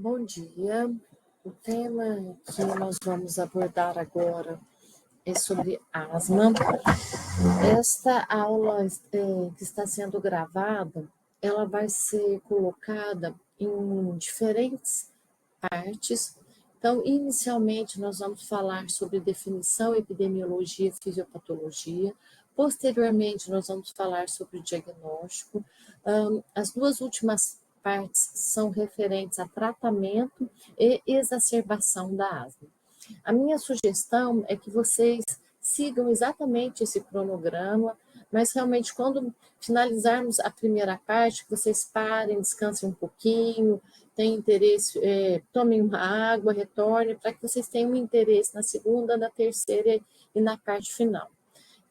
Bom dia. O tema que nós vamos abordar agora é sobre asma. Esta aula que está sendo gravada, ela vai ser colocada em diferentes partes. Então, inicialmente, nós vamos falar sobre definição, epidemiologia, fisiopatologia. Posteriormente, nós vamos falar sobre o diagnóstico. As duas últimas partes são referentes a tratamento e exacerbação da asma. A minha sugestão é que vocês sigam exatamente esse cronograma, mas realmente quando finalizarmos a primeira parte, que vocês parem, descansem um pouquinho, tem interesse, tomem uma água, retornem, para que vocês tenham interesse na segunda, na terceira e na parte final.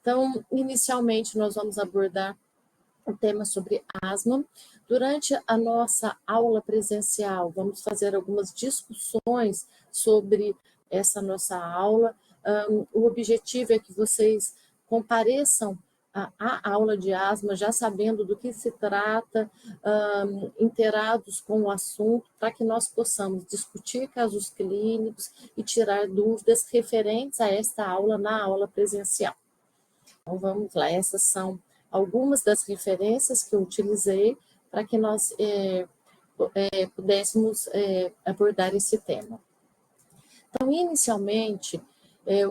Então, inicialmente, nós vamos abordar o tema sobre asma. Durante a nossa aula presencial, vamos fazer algumas discussões sobre essa nossa aula. O objetivo é que vocês compareçam à aula de asma, já sabendo do que se trata, inteirados com o assunto, para que nós possamos discutir casos clínicos e tirar dúvidas referentes a esta aula na aula presencial. Então, vamos lá, essas são algumas das referências que eu utilizei para que nós pudéssemos abordar esse tema. Então, inicialmente,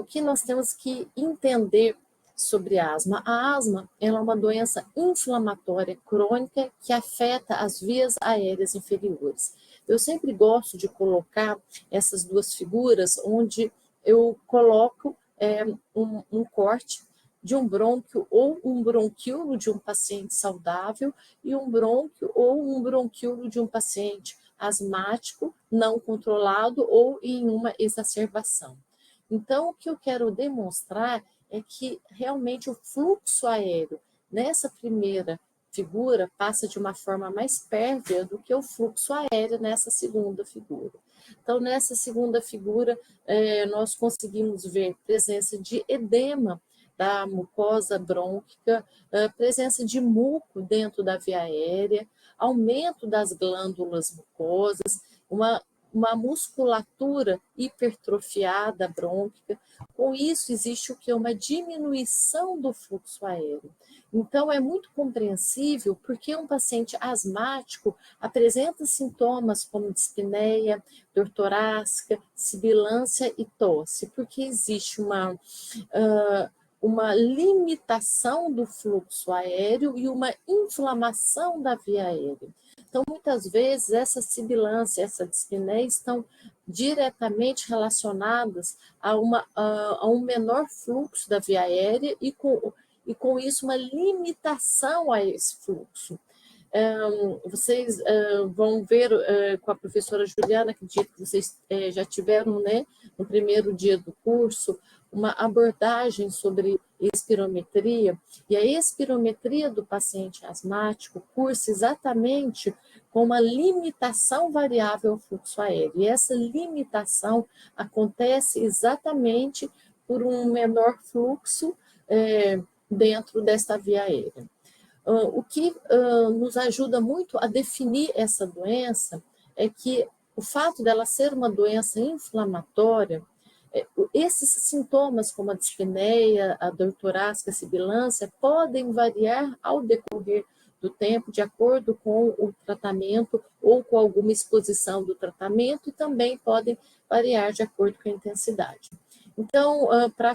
o que nós temos que entender sobre a asma? A asma ela é uma doença inflamatória crônica que afeta as vias aéreas inferiores. Eu sempre gosto de colocar essas duas figuras onde eu coloco um corte de um brônquio ou um bronquíolo de um paciente saudável e um brônquio ou um bronquíolo de um paciente asmático, não controlado ou em uma exacerbação. Então, o que eu quero demonstrar é que realmente o fluxo aéreo nessa primeira figura passa de uma forma mais pérvia do que o fluxo aéreo nessa segunda figura. Então, nessa segunda figura, nós conseguimos ver presença de edema da mucosa brônquica, presença de muco dentro da via aérea, aumento das glândulas mucosas, uma musculatura hipertrofiada brônquica. Com isso, existe o que? Uma diminuição do fluxo aéreo. Então, é muito compreensível porque um paciente asmático apresenta sintomas como dispneia, dor torácica, sibilância e tosse, porque existe uma limitação do fluxo aéreo e uma inflamação da via aérea. Então, muitas vezes, essa sibilância, essa dispneia estão diretamente relacionadas a um menor fluxo da via aérea e com isso uma limitação a esse fluxo. Vocês vão ver com a professora Juliana, acredito que vocês já tiveram, né, no primeiro dia do curso, uma abordagem sobre espirometria, e a espirometria do paciente asmático cursa exatamente com uma limitação variável ao fluxo aéreo, e essa limitação acontece exatamente por um menor fluxo dentro desta via aérea. O que nos ajuda muito a definir essa doença é que o fato dela ser uma doença inflamatória, esses sintomas, como a dispneia, a dor torácica, a sibilância, podem variar ao decorrer do tempo, de acordo com o tratamento ou com alguma exposição do tratamento, e também podem variar de acordo com a intensidade. Então, para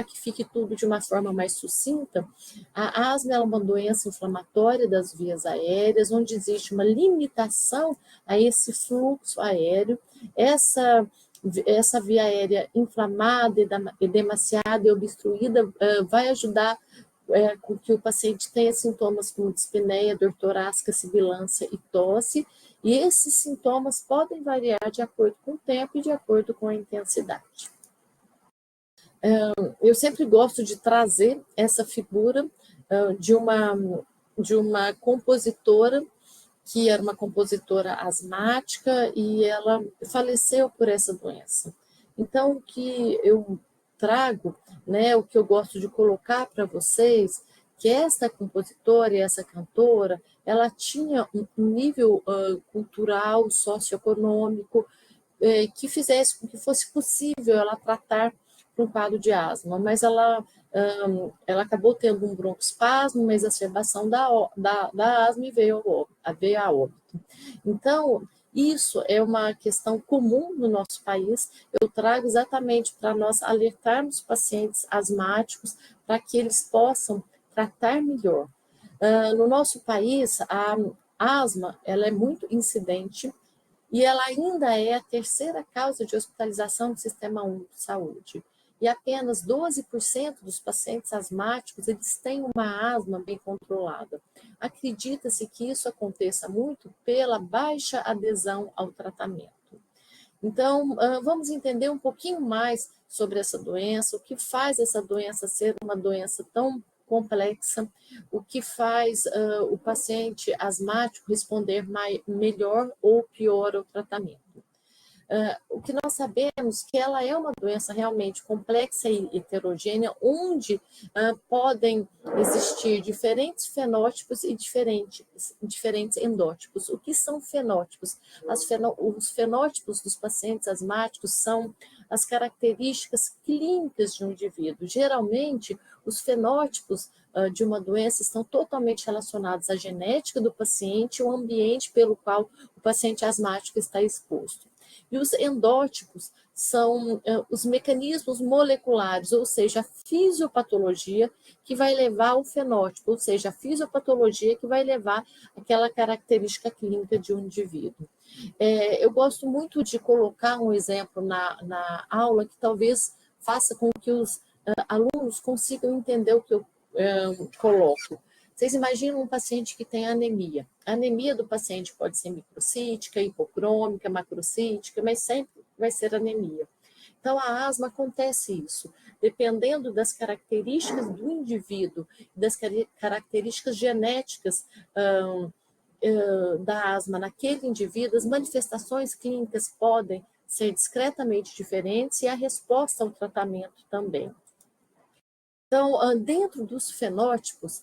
que fique tudo de uma forma mais sucinta, a asma é uma doença inflamatória das vias aéreas, onde existe uma limitação a esse fluxo aéreo. Essa via aérea inflamada, edemaciada e obstruída vai ajudar com que o paciente tenha sintomas como dispneia, dor torácica, sibilância e tosse, e esses sintomas podem variar de acordo com o tempo e de acordo com a intensidade. Eu sempre gosto de trazer essa figura de uma compositora, que era uma compositora asmática, e ela faleceu por essa doença. Então, o que eu trago, né, o que eu gosto de colocar para vocês, que essa compositora e essa cantora, ela tinha um nível cultural, socioeconômico, que fizesse com que fosse possível ela tratar um quadro de asma, mas ela acabou tendo um broncoespasmo, uma exacerbação da asma e veio a óbito. Então, isso é uma questão comum no nosso país. Eu trago exatamente para nós alertarmos pacientes asmáticos para que eles possam tratar melhor. No nosso país, a asma ela é muito incidente e ela ainda é a terceira causa de hospitalização do Sistema Único de Saúde. E apenas 12% dos pacientes asmáticos eles têm uma asma bem controlada. Acredita-se que isso aconteça muito pela baixa adesão ao tratamento. Então, vamos entender um pouquinho mais sobre essa doença, o que faz essa doença ser uma doença tão complexa, o que faz o paciente asmático responder melhor ou pior ao tratamento. O que nós sabemos que ela é uma doença realmente complexa e heterogênea, onde podem existir diferentes fenótipos e diferentes endótipos. O que são fenótipos? Os fenótipos dos pacientes asmáticos são as características clínicas de um indivíduo. Geralmente, os fenótipos de uma doença estão totalmente relacionados à genética do paciente e o ambiente pelo qual o paciente asmático está exposto. E os endótipos são os mecanismos moleculares, ou seja, a fisiopatologia que vai levar ao fenótipo, ou seja, a fisiopatologia que vai levar àquela característica clínica de um indivíduo. Eu gosto muito de colocar um exemplo na aula que talvez faça com que os alunos consigam entender o que eu coloco. Vocês imaginam um paciente que tem anemia. A anemia do paciente pode ser microcítica, hipocrômica, macrocítica, mas sempre vai ser anemia. Então, a asma acontece isso. Dependendo das características do indivíduo, das características genéticas da asma naquele indivíduo, as manifestações clínicas podem ser discretamente diferentes e a resposta ao tratamento também. Então, dentro dos fenótipos,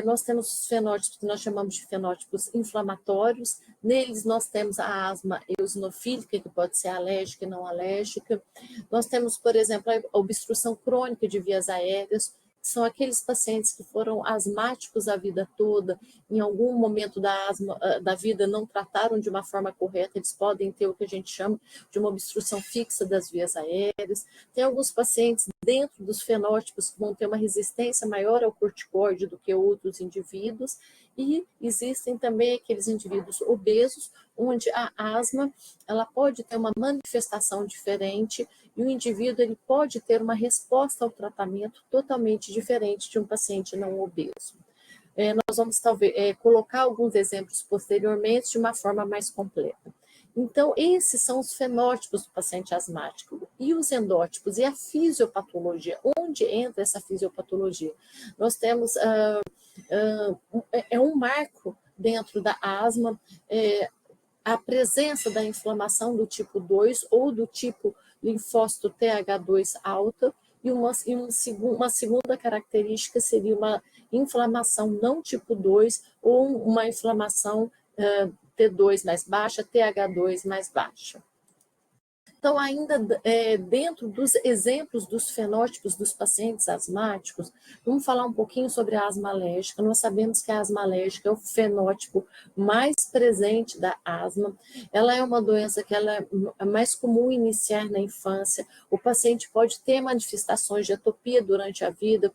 nós temos os fenótipos que nós chamamos de fenótipos inflamatórios. Neles, nós temos a asma eosinofílica, que pode ser alérgica e não alérgica. Nós temos, por exemplo, a obstrução crônica de vias aéreas, que são aqueles pacientes que foram asmáticos a vida toda, em algum momento da vida não trataram de uma forma correta, eles podem ter o que a gente chama de uma obstrução fixa das vias aéreas. Tem alguns pacientes dentro dos fenótipos que vão ter uma resistência maior ao corticoide do que outros indivíduos, e existem também aqueles indivíduos obesos, onde a asma ela pode ter uma manifestação diferente e o indivíduo ele pode ter uma resposta ao tratamento totalmente diferente de um paciente não obeso. Nós vamos talvez colocar alguns exemplos posteriormente de uma forma mais completa. Então, esses são os fenótipos do paciente asmático. E os endótipos e a fisiopatologia. Onde entra essa fisiopatologia? Nós temos um marco dentro da asma, a presença da inflamação do tipo 2 ou do tipo linfócito TH2 alta, e uma segunda característica seria uma inflamação não tipo 2 ou uma inflamação T2 mais baixa, TH2 mais baixa. Então, ainda dentro dos exemplos dos fenótipos dos pacientes asmáticos, vamos falar um pouquinho sobre a asma alérgica. Nós sabemos que a asma alérgica é o fenótipo mais presente da asma. Ela é uma doença que ela é mais comum iniciar na infância. O paciente pode ter manifestações de atopia durante a vida,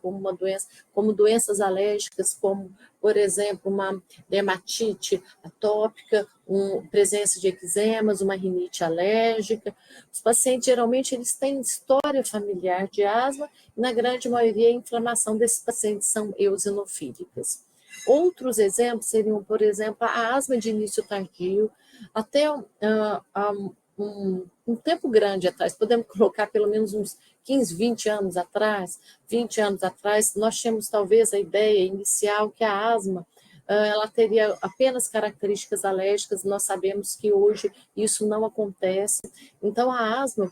como doenças alérgicas, como, por exemplo, uma dermatite atópica, presença de eczemas, uma rinite alérgica. Os pacientes, geralmente, eles têm história familiar de asma, e na grande maioria, a inflamação desses pacientes são eosinofílicas. Outros exemplos seriam, por exemplo, a asma de início tardio, até um tempo grande atrás, podemos colocar pelo menos uns 15, 20 anos atrás, nós tínhamos talvez a ideia inicial que a asma ela teria apenas características alérgicas. Nós sabemos que hoje isso não acontece. Então, a asma,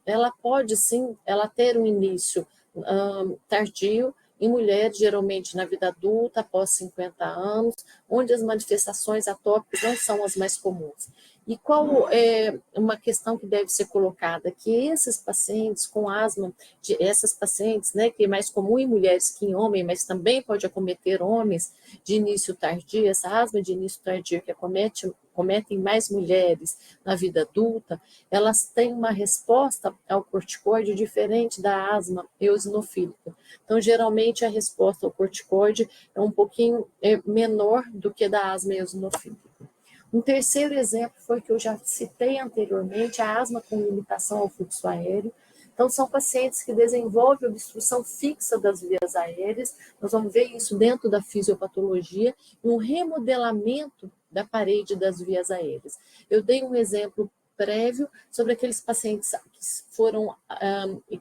ela pode sim, ela ter um início tardio, em mulheres, geralmente na vida adulta, após 50 anos, onde as manifestações atópicas não são as mais comuns. E qual é uma questão que deve ser colocada? Que esses pacientes com asma, essas pacientes, né, que é mais comum em mulheres que em homens, mas também pode acometer homens de início tardio, essa asma de início tardio que cometem mais mulheres na vida adulta, elas têm uma resposta ao corticoide diferente da asma eosinofílica. Então, geralmente, a resposta ao corticoide é um pouquinho menor do que da asma eosinofílica. Um terceiro exemplo foi o que eu já citei anteriormente, a asma com limitação ao fluxo aéreo. Então, são pacientes que desenvolvem obstrução fixa das vias aéreas, nós vamos ver isso dentro da fisiopatologia, e um remodelamento da parede das vias aéreas. Eu dei um exemplo prévio sobre aqueles pacientes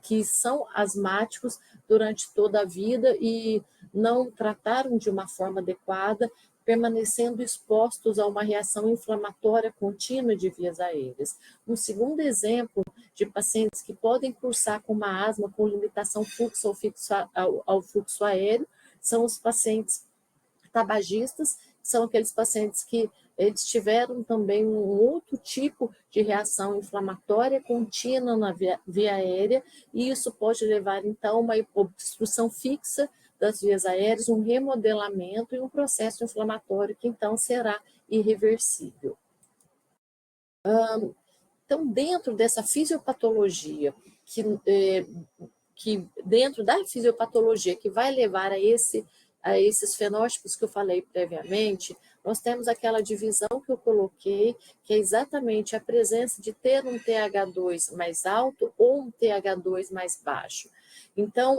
que são asmáticos durante toda a vida e não trataram de uma forma adequada, permanecendo expostos a uma reação inflamatória contínua de vias aéreas. Um segundo exemplo de pacientes que podem cursar com uma asma com limitação ao fluxo aéreo são os pacientes tabagistas, são aqueles pacientes que eles tiveram também um outro tipo de reação inflamatória contínua na via aérea, e isso pode levar, então, a uma obstrução fixa das vias aéreas, um remodelamento e um processo inflamatório que, então, será irreversível. Então, dentro dessa fisiopatologia, que dentro da fisiopatologia que vai levar a esses fenótipos que eu falei previamente, nós temos aquela divisão que eu coloquei, que é exatamente a presença de ter um TH2 mais alto ou um TH2 mais baixo. Então,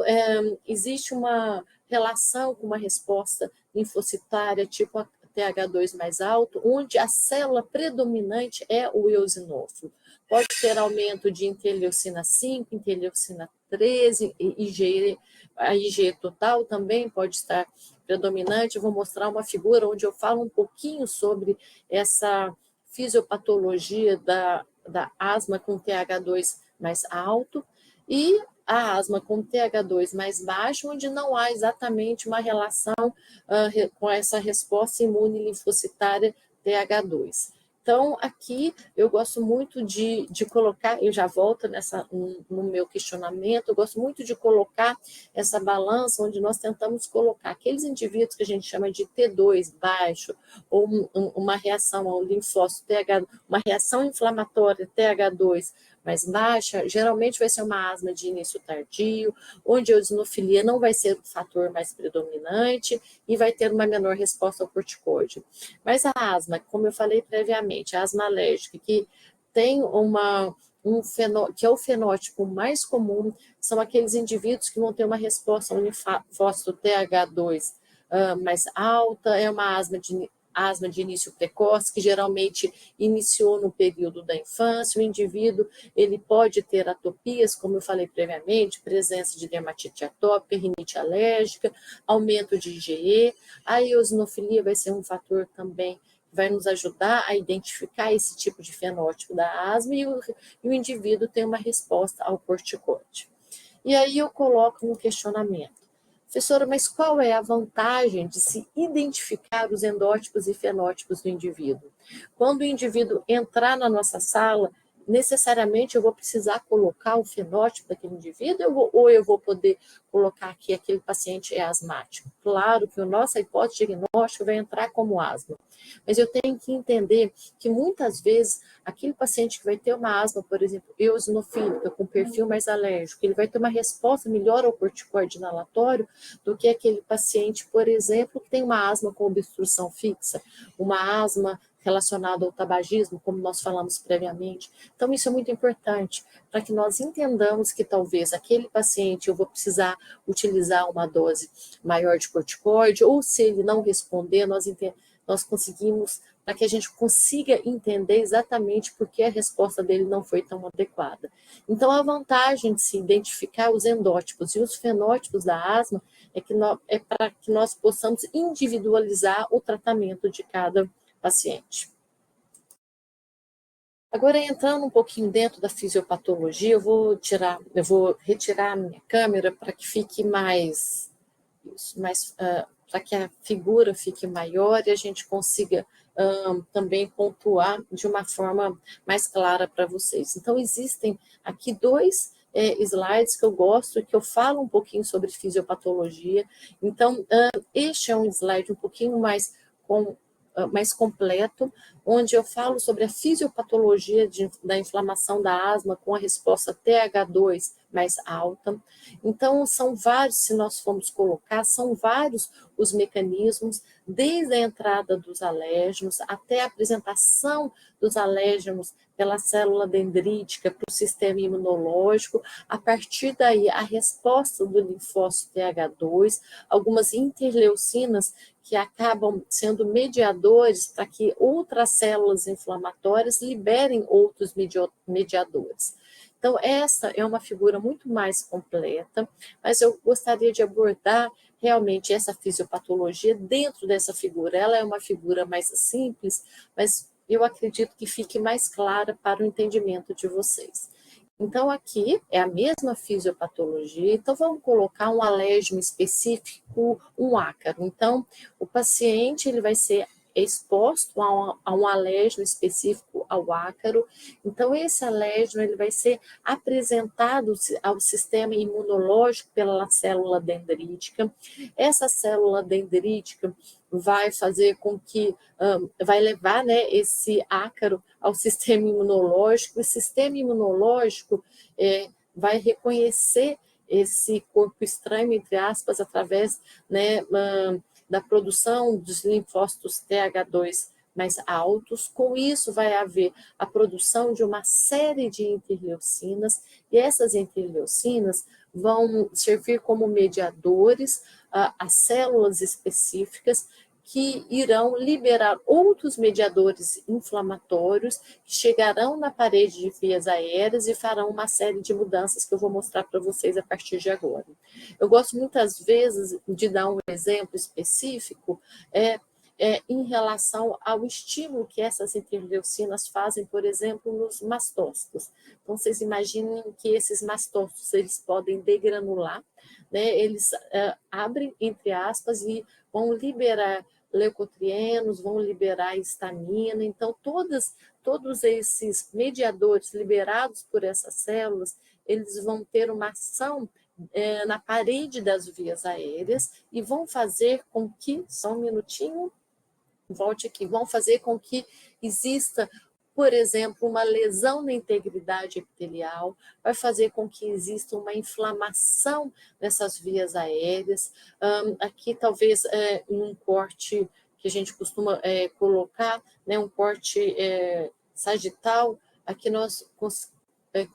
existe uma relação com uma resposta linfocitária tipo TH2 mais alto, onde a célula predominante é o eosinófilo. Pode ter aumento de interleucina 5, interleucina 13, a IgE total também pode estar predominante. Eu vou mostrar uma figura onde eu falo um pouquinho sobre essa fisiopatologia da asma com TH2 mais alto e a asma com TH2 mais baixo, onde não há exatamente uma relação com essa resposta imune linfocitária TH2. Então, aqui eu gosto muito de colocar, eu já volto no meu questionamento, eu gosto muito de colocar essa balança onde nós tentamos colocar aqueles indivíduos que a gente chama de T2 baixo, ou uma reação ao linfócito TH, uma reação inflamatória TH2 mais baixa, geralmente vai ser uma asma de início tardio, onde a eosinofilia não vai ser o fator mais predominante e vai ter uma menor resposta ao corticoide. Mas a asma, como eu falei previamente, a asma alérgica, que tem que é o fenótipo mais comum, são aqueles indivíduos que vão ter uma resposta ao linfócito TH2 mais alta, é uma asma de início precoce, que geralmente iniciou no período da infância. O indivíduo ele pode ter atopias, como eu falei previamente, presença de dermatite atópica, rinite alérgica, aumento de IgE. A eosinofilia vai ser um fator também que vai nos ajudar a identificar esse tipo de fenótipo da asma e o indivíduo tem uma resposta ao corticoide. E aí eu coloco um questionamento. Professora, mas qual é a vantagem de se identificar os endótipos e fenótipos do indivíduo? Quando o indivíduo entrar na nossa sala, necessariamente eu vou precisar colocar o fenótipo daquele indivíduo ou eu vou poder colocar que aquele paciente é asmático? Claro que a nossa hipótese diagnóstica vai entrar como asma, mas eu tenho que entender que muitas vezes aquele paciente que vai ter uma asma, por exemplo, eosinofílica, com perfil mais alérgico, ele vai ter uma resposta melhor ao corticoide inalatório do que aquele paciente, por exemplo, que tem uma asma com obstrução fixa, uma asma relacionada ao tabagismo, como nós falamos previamente. Então, isso é muito importante para que nós entendamos que talvez aquele paciente eu vou precisar utilizar uma dose maior de corticoide, ou se ele não responder, nós conseguimos, para que a gente consiga entender exatamente por que a resposta dele não foi tão adequada. Então, a vantagem de se identificar os endótipos e os fenótipos da asma é para que nós possamos individualizar o tratamento de cada paciente. Agora, entrando um pouquinho dentro da fisiopatologia, eu vou retirar a minha câmera para que fique mais Isso, mas para que a figura fique maior e a gente consiga também pontuar de uma forma mais clara para vocês. Então, existem aqui dois slides que eu gosto e que eu falo um pouquinho sobre fisiopatologia. Então, este é um slide um pouquinho mais completo, onde eu falo sobre a fisiopatologia da inflamação da asma com a resposta TH2 mais alta. Então, são vários, se nós formos colocar, são vários os mecanismos, desde a entrada dos alérgenos até a apresentação dos alérgenos pela célula dendrítica para o sistema imunológico, a partir daí a resposta do linfócito TH2, algumas interleucinas que acabam sendo mediadores para que outras células inflamatórias liberem outros mediadores. Então, essa é uma figura muito mais completa, mas eu gostaria de abordar realmente essa fisiopatologia dentro dessa figura. Ela é uma figura mais simples, mas eu acredito que fique mais clara para o entendimento de vocês. Então, aqui é a mesma fisiopatologia, então vamos colocar um alérgeno específico, um ácaro. Então, o paciente ele vai ser exposto a um alérgeno específico ao ácaro, então esse alérgeno ele vai ser apresentado ao sistema imunológico pela célula dendrítica. Essa célula dendrítica vai fazer com que, vai levar, né, esse ácaro ao sistema imunológico, e o sistema imunológico vai reconhecer esse corpo estranho, entre aspas, através, né, da produção dos linfócitos TH2 mais altos. Com isso vai haver a produção de uma série de interleucinas, e essas interleucinas vão servir como mediadores a células específicas que irão liberar outros mediadores inflamatórios que chegarão na parede de vias aéreas e farão uma série de mudanças que eu vou mostrar para vocês a partir de agora. Eu gosto muitas vezes de dar um exemplo específico em relação ao estímulo que essas interleucinas fazem, por exemplo, nos mastócitos. Então, vocês imaginem que esses mastócitos eles podem degranular, né? Eles abrem, entre aspas, e vão liberar leucotrienos, vão liberar histamina. Então, todos esses mediadores liberados por essas células, eles vão ter uma ação na parede das vias aéreas e vão fazer com que, só um minutinho, volte aqui, vão fazer com que exista, por exemplo, uma lesão na integridade epitelial, vai fazer com que exista uma inflamação nessas vias aéreas. Aqui, talvez, um corte que a gente costuma colocar, né, um corte sagital, aqui nós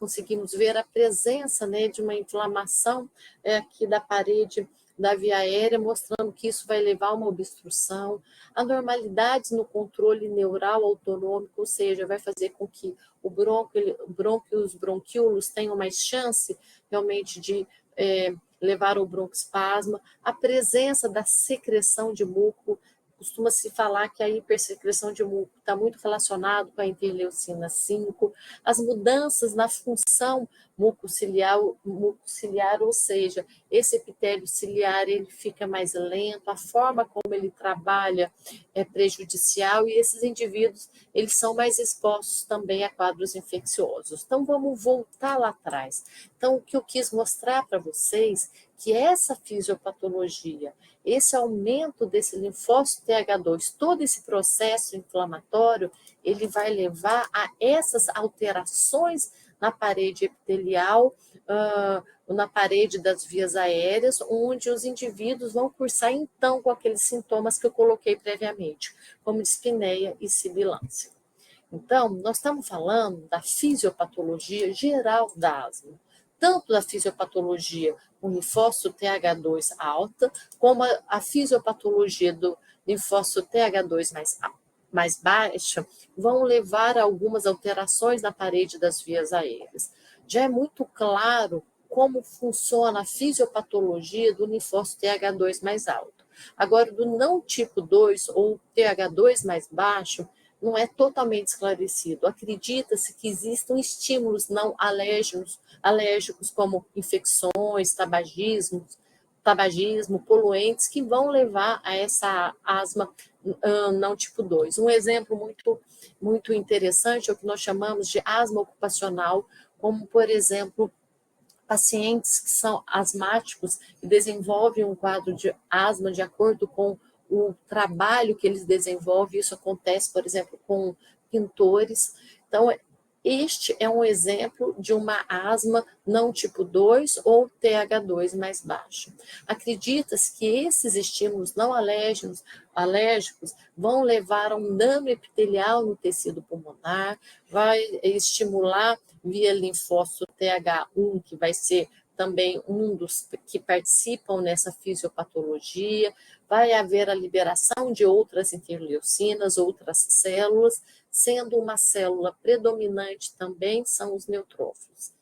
conseguimos ver a presença, né, de uma inflamação aqui da parede da via aérea, mostrando que isso vai levar a uma obstrução, anormalidades no controle neural autonômico, ou seja, vai fazer com que o brônquio e os bronquíolos tenham mais chance realmente de levar ao broncoespasmo, a presença da secreção de muco. Costuma-se falar que a hipersecreção de muco está muito relacionado com a interleucina 5, as mudanças na função mucociliar, ou seja, esse epitélio ciliar ele fica mais lento, a forma como ele trabalha é prejudicial, e esses indivíduos eles são mais expostos também a quadros infecciosos. Então, vamos voltar lá atrás. Então, o que eu quis mostrar para vocês que essa fisiopatologia, esse aumento desse linfócito TH2, todo esse processo inflamatório, ele vai levar a essas alterações na parede epitelial, na parede das vias aéreas, onde os indivíduos vão cursar, então, com aqueles sintomas que eu coloquei previamente, como dispneia e sibilância. Então, nós estamos falando da fisiopatologia geral da asma, tanto da fisiopatologia com linfócito TH2 alta, como a fisiopatologia do linfócito TH2 mais baixa, vão levar a algumas alterações na parede das vias aéreas. Já é muito claro como funciona a fisiopatologia do linfócito TH2 mais alto. Agora, do não tipo 2 ou TH2 mais baixo, não é totalmente esclarecido. Acredita-se que existam estímulos não alérgicos como infecções, tabagismo, tabagismo, poluentes que vão levar a essa asma não tipo 2. Um exemplo muito interessante é o que nós chamamos de asma ocupacional, como, por exemplo, pacientes que são asmáticos e desenvolvem um quadro de asma de acordo com o trabalho que eles desenvolvem. Isso acontece, por exemplo, com pintores. Então, este é um exemplo de uma asma não tipo 2 ou TH2 mais baixo. Acredita-se que esses estímulos não alérgicos vão levar a um dano epitelial no tecido pulmonar, vai estimular via linfócito TH1, que vai ser também um dos que participam nessa fisiopatologia, vai haver a liberação de outras interleucinas, outras células, sendo uma célula predominante também são os neutrófilos.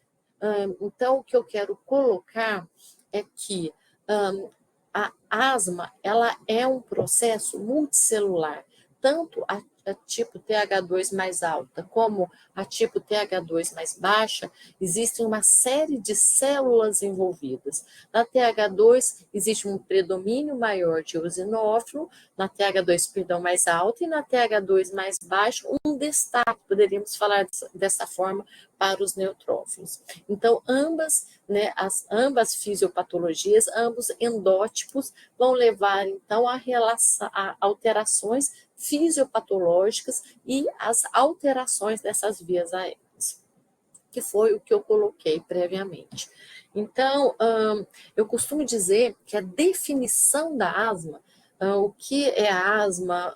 Então, o que eu quero colocar é que a asma ela é um processo multicelular, tanto a tipo TH2 mais alta como a tipo TH2 mais baixa, existem uma série de células envolvidas. Na TH2 existe um predomínio maior de eosinófilo, na TH2, perdão, mais alta, e na TH2 mais baixo, um destaque, poderíamos falar dessa forma, para os neutrófilos. Então, ambas fisiopatologias, ambos endótipos, vão levar, então, a alterações fisiopatológicas e as alterações dessas vias aéreas, que foi o que eu coloquei previamente. Então, eu costumo dizer que a definição da asma, o que é a asma,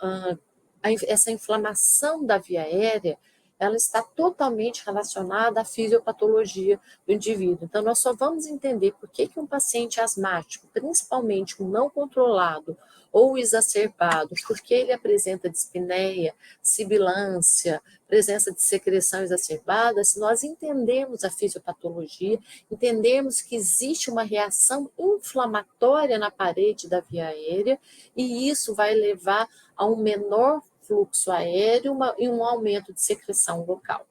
essa inflamação da via aérea, ela está totalmente relacionada à fisiopatologia do indivíduo. Então, nós só vamos entender por que um paciente asmático, principalmente um não controlado ou exacerbado, porque ele apresenta dispneia, sibilância, presença de secreção exacerbada, se nós entendemos a fisiopatologia, entendemos que existe uma reação inflamatória na parede da via aérea, e isso vai levar a um menor fluxo aéreo e um aumento de secreção local.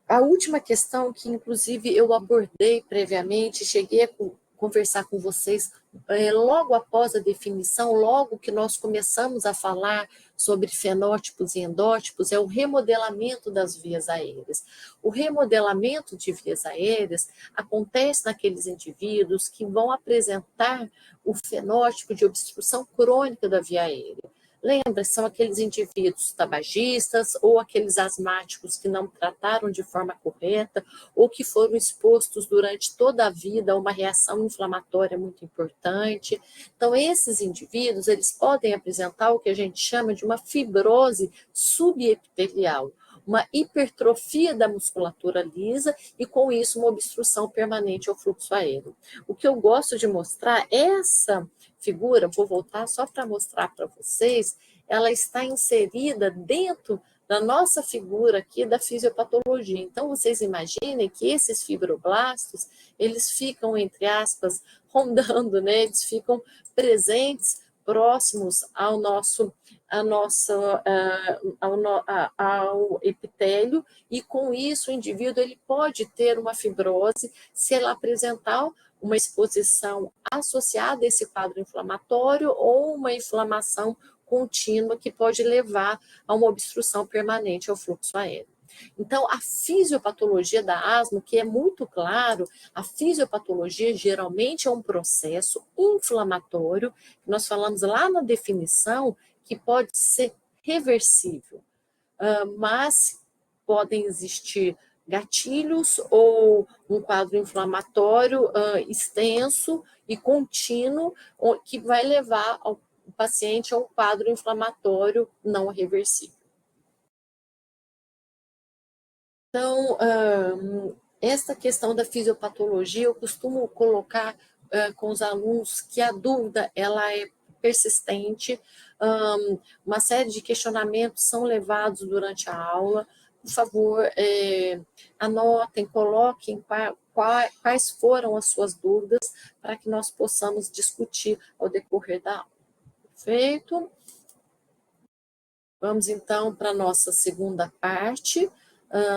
A última questão que, inclusive, eu abordei previamente, cheguei a conversar com vocês logo após a definição, logo que nós começamos a falar sobre fenótipos e endótipos, é o remodelamento das vias aéreas. O remodelamento de vias aéreas acontece naqueles indivíduos que vão apresentar o fenótipo de obstrução crônica da via aérea. Lembra, são aqueles indivíduos tabagistas ou aqueles asmáticos que não trataram de forma correta ou que foram expostos durante toda a vida a uma reação inflamatória muito importante. Então, esses indivíduos, eles podem apresentar o que a gente chama de uma fibrose subepitelial, uma hipertrofia da musculatura lisa e, com isso, uma obstrução permanente ao fluxo aéreo. O que eu gosto de mostrar, essa figura, vou voltar só para mostrar para vocês, ela está inserida dentro da nossa figura aqui da fisiopatologia. Então, vocês imaginem que esses fibroblastos, eles ficam, entre aspas, rondando, né? Eles ficam presentes, próximos ao ao epitélio, e com isso o indivíduo ele pode ter uma fibrose se ela apresentar uma exposição associada a esse quadro inflamatório ou uma inflamação contínua que pode levar a uma obstrução permanente ao fluxo aéreo. Então, a fisiopatologia da asma, que é muito claro, a fisiopatologia geralmente é um processo inflamatório, que nós falamos lá na definição, que pode ser reversível, mas podem existir gatilhos ou um quadro inflamatório extenso e contínuo, que vai levar o paciente a um quadro inflamatório não reversível. Então, essa questão da fisiopatologia, eu costumo colocar com os alunos que a dúvida ela é persistente, uma série de questionamentos são levados durante a aula. Por favor, anotem, coloquem quais foram as suas dúvidas para que nós possamos discutir ao decorrer da aula. Perfeito? Vamos, então, para a nossa segunda parte.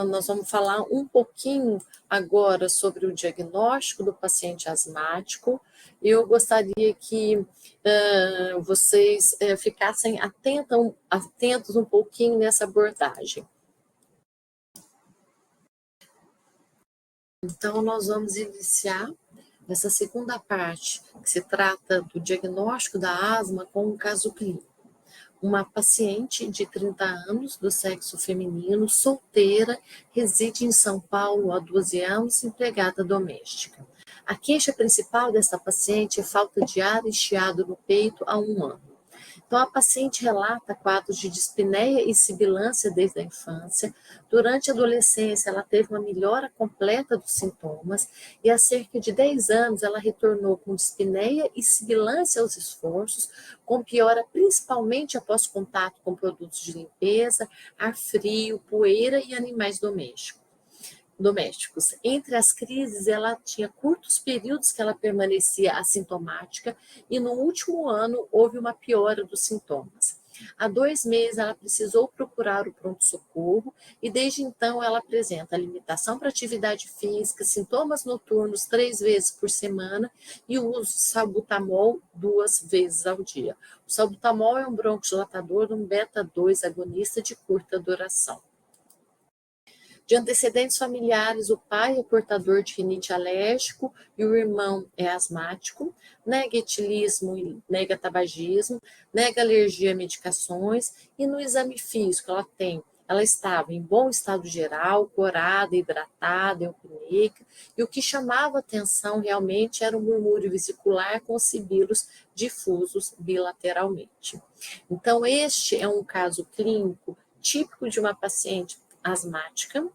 nós vamos falar um pouquinho agora sobre o diagnóstico do paciente asmático. Eu gostaria que vocês ficassem atentos um pouquinho nessa abordagem. Então, nós vamos iniciar essa segunda parte, que se trata do diagnóstico da asma com um caso clínico. Uma paciente de 30 anos, do sexo feminino, solteira, reside em São Paulo há 12 anos, empregada doméstica. A queixa principal dessa paciente é falta de ar e chiado no peito há 1 ano. Então, a paciente relata quadros de dispneia e sibilância desde a infância. Durante a adolescência, ela teve uma melhora completa dos sintomas e há cerca de 10 anos ela retornou com dispneia e sibilância aos esforços, com piora principalmente após contato com produtos de limpeza, ar frio, poeira e animais domésticos. Entre as crises, ela tinha curtos períodos que ela permanecia assintomática e no último ano houve uma piora dos sintomas. Há 2 meses ela precisou procurar o pronto-socorro e desde então ela apresenta limitação para atividade física, sintomas noturnos 3 vezes por semana e o uso de salbutamol 2 vezes ao dia. O salbutamol é um broncodilatador, um beta-2 agonista de curta duração. De antecedentes familiares, o pai é portador de rinite alérgico e o irmão é asmático, nega etilismo e nega tabagismo, nega alergia a medicações e no exame físico ela estava em bom estado geral, corada, hidratada, eupneica, e o que chamava atenção realmente era o murmúrio vesicular com sibilos difusos bilateralmente. Então, este é um caso clínico típico de uma paciente asmática.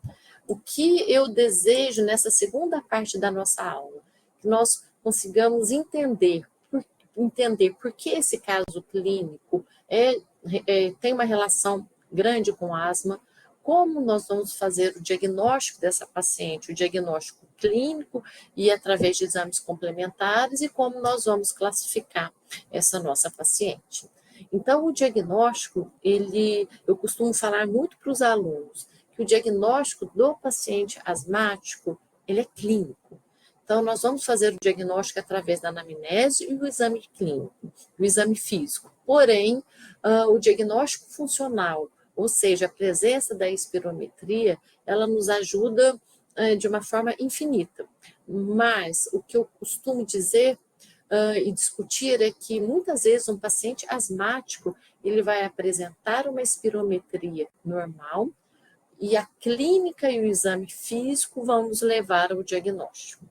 O que eu desejo nessa segunda parte da nossa aula, que nós consigamos entender por que esse caso clínico tem uma relação grande com asma, como nós vamos fazer o diagnóstico dessa paciente, o diagnóstico clínico e através de exames complementares e como nós vamos classificar essa nossa paciente. Então, o diagnóstico, eu costumo falar muito para os alunos, que o diagnóstico do paciente asmático, ele é clínico. Então, nós vamos fazer o diagnóstico através da anamnese e o exame clínico, o exame físico. Porém, o diagnóstico funcional, ou seja, a presença da espirometria, ela nos ajuda de uma forma infinita. Mas o que eu costumo dizer e discutir é que muitas vezes um paciente asmático, ele vai apresentar uma espirometria normal, e a clínica e o exame físico vão nos levar ao diagnóstico.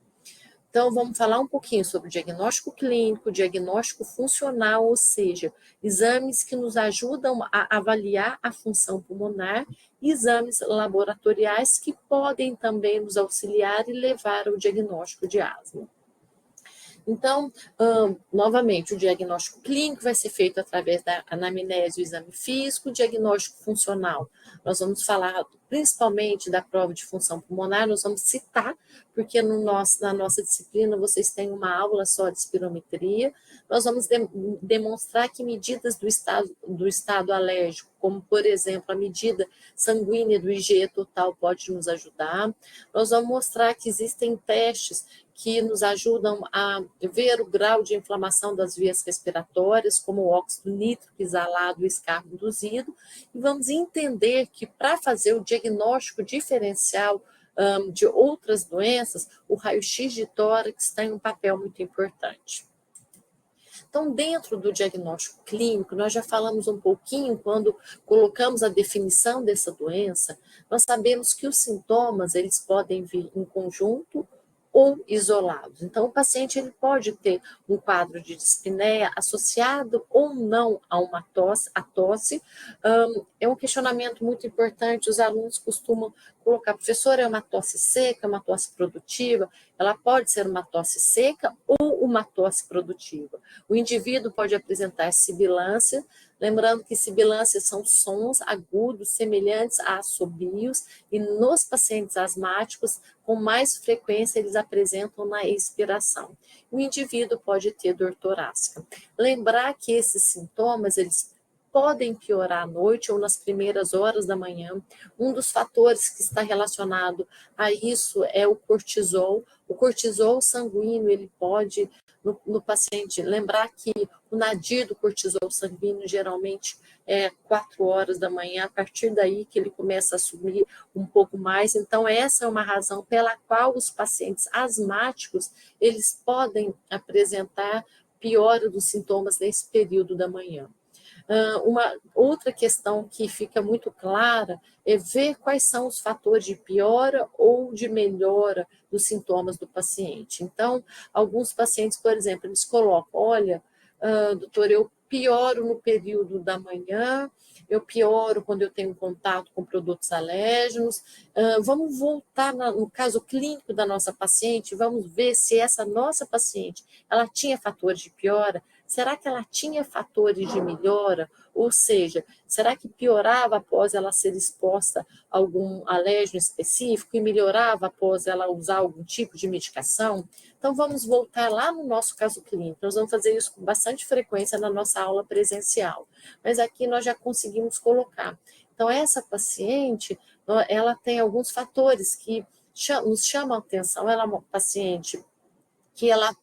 Então, vamos falar um pouquinho sobre o diagnóstico clínico, diagnóstico funcional, ou seja, exames que nos ajudam a avaliar a função pulmonar, e exames laboratoriais que podem também nos auxiliar e levar ao diagnóstico de asma. Então, novamente, o diagnóstico clínico vai ser feito através da anamnese e o exame físico, o diagnóstico funcional. Nós vamos falar principalmente da prova de função pulmonar, nós vamos citar, porque na nossa disciplina vocês têm uma aula só de espirometria. Nós vamos demonstrar que medidas do estado alérgico, como, por exemplo, a medida sanguínea do IgE total pode nos ajudar. Nós vamos mostrar que existem testes que nos ajudam a ver o grau de inflamação das vias respiratórias, como o óxido nítrico exalado e o escarro induzido, e vamos entender que para fazer o diagnóstico diferencial de outras doenças, o raio-x de tórax tem um papel muito importante. Então, dentro do diagnóstico clínico, nós já falamos um pouquinho quando colocamos a definição dessa doença, nós sabemos que os sintomas, eles podem vir em conjunto ou isolados. Então, o paciente ele pode ter um quadro de dispneia associado ou não a uma tosse. A tosse é um questionamento muito importante, os alunos costumam colocar, professor, é uma tosse seca, uma tosse produtiva? Ela pode ser uma tosse seca ou uma tosse produtiva. O indivíduo pode apresentar sibilância, lembrando que sibilâncias são sons agudos semelhantes a assobios, e nos pacientes asmáticos, com mais frequência, eles apresentam na expiração. O indivíduo pode ter dor torácica. Lembrar que esses sintomas, eles podem piorar à noite ou nas primeiras horas da manhã. Um dos fatores que está relacionado a isso é o cortisol. O cortisol sanguíneo, ele pode, no paciente, lembrar que o nadir do cortisol sanguíneo geralmente é 4 horas da manhã, a partir daí que ele começa a subir um pouco mais. Então, essa é uma razão pela qual os pacientes asmáticos, eles podem apresentar piora dos sintomas nesse período da manhã. Uma outra questão que fica muito clara é ver quais são os fatores de piora ou de melhora dos sintomas do paciente. Então, alguns pacientes, por exemplo, eles colocam, olha, doutor, eu pioro no período da manhã, eu pioro quando eu tenho contato com produtos alérgenos. Vamos voltar no caso clínico da nossa paciente, vamos ver se essa nossa paciente, ela tinha fatores de piora. Será que ela tinha fatores de melhora? Ou seja, será que piorava após ela ser exposta a algum alérgeno específico e melhorava após ela usar algum tipo de medicação? Então, vamos voltar lá no nosso caso clínico. Nós vamos fazer isso com bastante frequência na nossa aula presencial. Mas aqui nós já conseguimos colocar. Então, essa paciente, ela tem alguns fatores que nos chamam a atenção. Ela é uma paciente que ela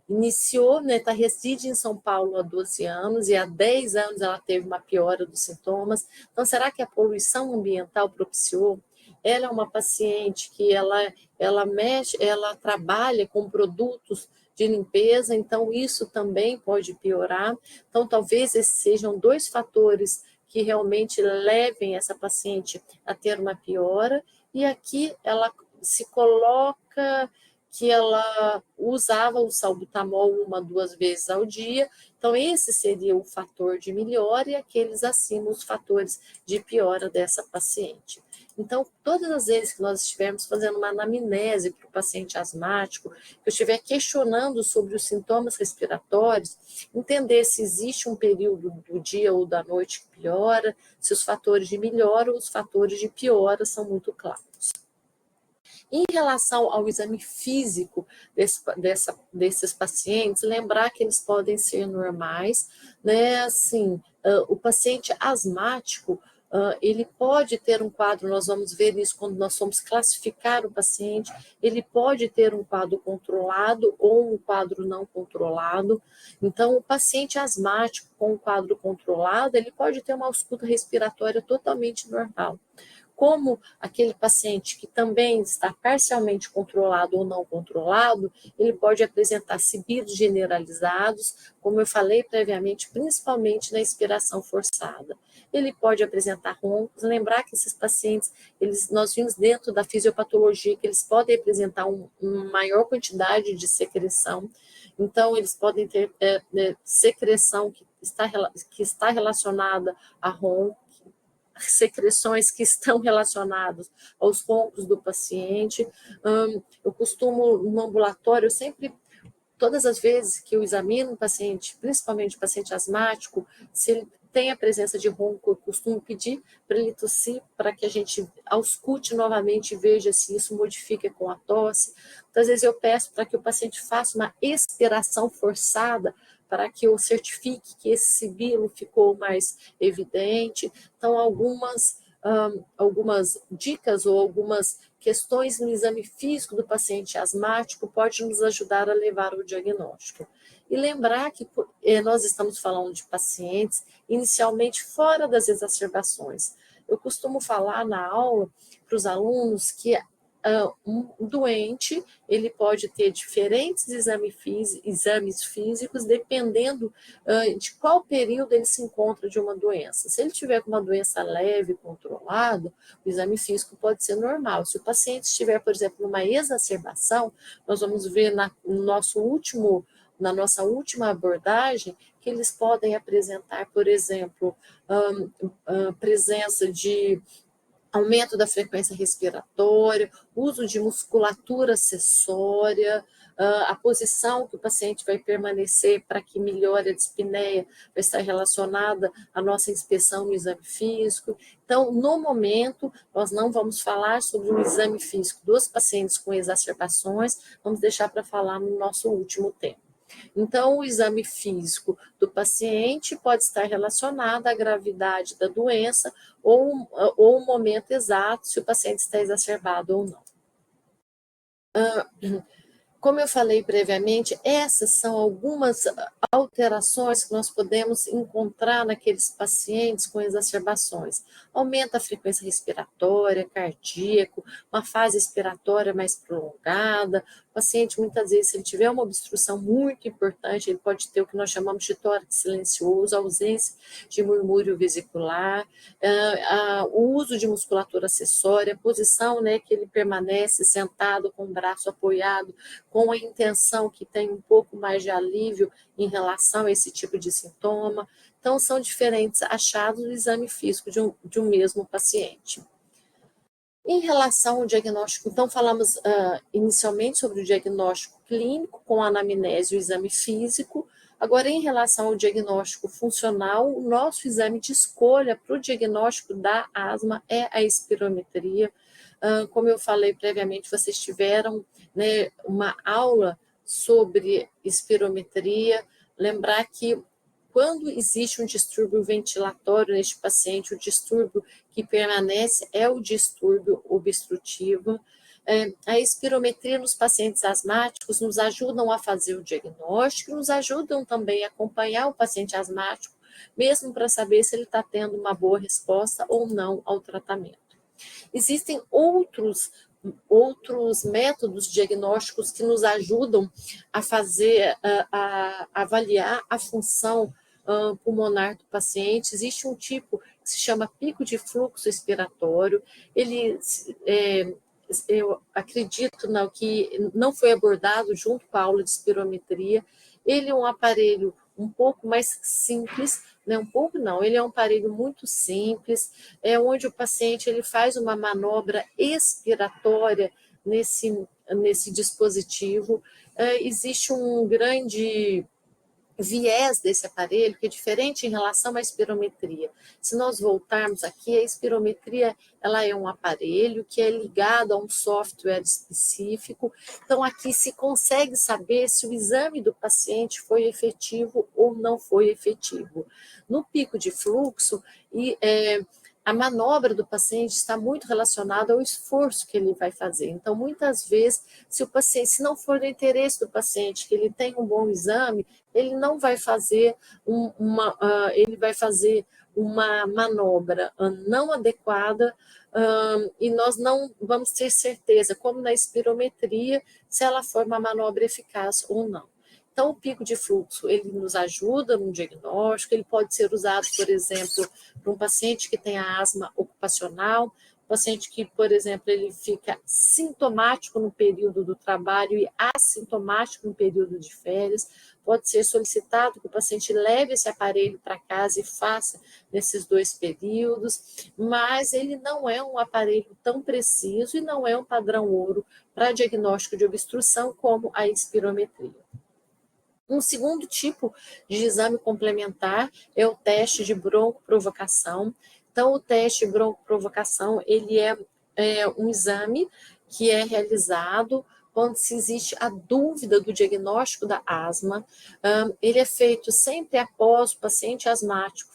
iniciou, né, reside em São Paulo há 12 anos e há 10 anos ela teve uma piora dos sintomas. Então, será que a poluição ambiental propiciou? Ela é uma paciente que ela trabalha com produtos de limpeza, então isso também pode piorar. Então, talvez esses sejam 2 fatores que realmente levem essa paciente a ter uma piora, e aqui ela se coloca que ela usava o salbutamol 1 a 2 vezes ao dia. Então, esse seria o fator de melhora e aqueles acima os fatores de piora dessa paciente. Então, todas as vezes que nós estivermos fazendo uma anamnese para o paciente asmático, que eu estiver questionando sobre os sintomas respiratórios, entender se existe um período do dia ou da noite que piora, se os fatores de melhora ou os fatores de piora são muito claros. Em relação ao exame físico desses pacientes, lembrar que eles podem ser normais, né? Assim, o paciente asmático, ele pode ter um quadro, nós vamos ver isso quando nós vamos classificar o paciente, ele pode ter um quadro controlado ou um quadro não controlado. Então, o paciente asmático com um quadro controlado, ele pode ter uma ausculta respiratória totalmente normal. Como aquele paciente que também está parcialmente controlado ou não controlado, ele pode apresentar sibidos generalizados, como eu falei previamente, principalmente na expiração forçada. Ele pode apresentar roncos, lembrar que esses pacientes, nós vimos dentro da fisiopatologia que eles podem apresentar uma maior quantidade de secreção, então eles podem ter secreção que está relacionada a ronco, secreções que estão relacionadas aos roncos do paciente. Eu costumo, no ambulatório, todas as vezes que eu examino um paciente, principalmente o paciente asmático, se ele tem a presença de ronco, eu costumo pedir para ele tossir, para que a gente auscute novamente e veja se isso modifica com a tosse. Então, às vezes eu peço para que o paciente faça uma expiração forçada, para que eu certifique que esse sibilo ficou mais evidente. Então, algumas dicas ou algumas questões no exame físico do paciente asmático pode nos ajudar a levar ao diagnóstico. E lembrar que nós estamos falando de pacientes inicialmente fora das exacerbações. Eu costumo falar na aula para os alunos que um doente, ele pode ter diferentes exames físicos, dependendo de qual período ele se encontra de uma doença. Se ele tiver com uma doença leve, controlada, o exame físico pode ser normal. Se o paciente estiver, por exemplo, numa exacerbação, nós vamos ver na nossa última abordagem que eles podem apresentar, por exemplo, presença de aumento da frequência respiratória, uso de musculatura acessória, a posição que o paciente vai permanecer para que melhore a dispneia vai estar relacionada à nossa inspeção no exame físico. Então, no momento, nós não vamos falar sobre o exame físico dos pacientes com exacerbações, vamos deixar para falar no nosso último tempo. Então, o exame físico do paciente pode estar relacionado à gravidade da doença ou o momento exato, se o paciente está exacerbado ou não. Como eu falei previamente, essas são algumas alterações que nós podemos encontrar naqueles pacientes com exacerbações. Aumenta a frequência respiratória, cardíaco, uma fase expiratória mais prolongada. O paciente, muitas vezes, se ele tiver uma obstrução muito importante, ele pode ter o que nós chamamos de tórax silencioso, ausência de murmúrio vesicular, o uso de musculatura acessória, a posição, né, que ele permanece sentado com o braço apoiado, com a intenção que tem um pouco mais de alívio em relação a esse tipo de sintoma. Então, são diferentes achados do exame físico de um mesmo paciente. Em relação ao diagnóstico, então, falamos inicialmente sobre o diagnóstico clínico, com a anamnese e o exame físico. Agora, em relação ao diagnóstico funcional, o nosso exame de escolha para o diagnóstico da asma é a espirometria. Como eu falei previamente, vocês tiveram, né, uma aula sobre espirometria. Lembrar que quando existe um distúrbio ventilatório neste paciente, o distúrbio que permanece é o distúrbio obstrutivo. A espirometria nos pacientes asmáticos nos ajudam a fazer o diagnóstico, nos ajudam também a acompanhar o paciente asmático, mesmo para saber se ele está tendo uma boa resposta ou não ao tratamento. Existem outros métodos diagnósticos que nos ajudam a fazer, a avaliar a função pulmonar do paciente. Existe um tipo que se chama pico de fluxo expiratório. Ele, eu acredito que não foi abordado junto com a aula de espirometria. Ele é um aparelho um pouco mais simples, né? Um pouco não, ele é um aparelho muito simples, onde o paciente ele faz uma manobra expiratória nesse dispositivo. Existe um grande viés desse aparelho, que é diferente em relação à espirometria. Se nós voltarmos aqui, a espirometria ela é um aparelho que é ligado a um software específico. Então, aqui se consegue saber se o exame do paciente foi efetivo ou não foi efetivo. No pico de fluxo, a manobra do paciente está muito relacionada ao esforço que ele vai fazer. Então, muitas vezes, se não for do interesse do paciente que ele tenha um bom exame, ele não vai fazer ele vai fazer uma manobra não adequada, e nós não vamos ter certeza, como na espirometria, se ela for uma manobra eficaz ou não. Então, o pico de fluxo, ele nos ajuda no diagnóstico, ele pode ser usado, por exemplo, para um paciente que tem asma ocupacional, paciente que, por exemplo, ele fica sintomático no período do trabalho e assintomático no período de férias. Pode ser solicitado que o paciente leve esse aparelho para casa e faça nesses 2 períodos, mas ele não é um aparelho tão preciso e não é um padrão ouro para diagnóstico de obstrução como a espirometria. Um segundo tipo de exame complementar é o teste de broncoprovocação. Então, o teste de broncoprovocação, ele é um exame que é realizado quando se existe a dúvida do diagnóstico da asma. Ele é feito sempre após o paciente asmático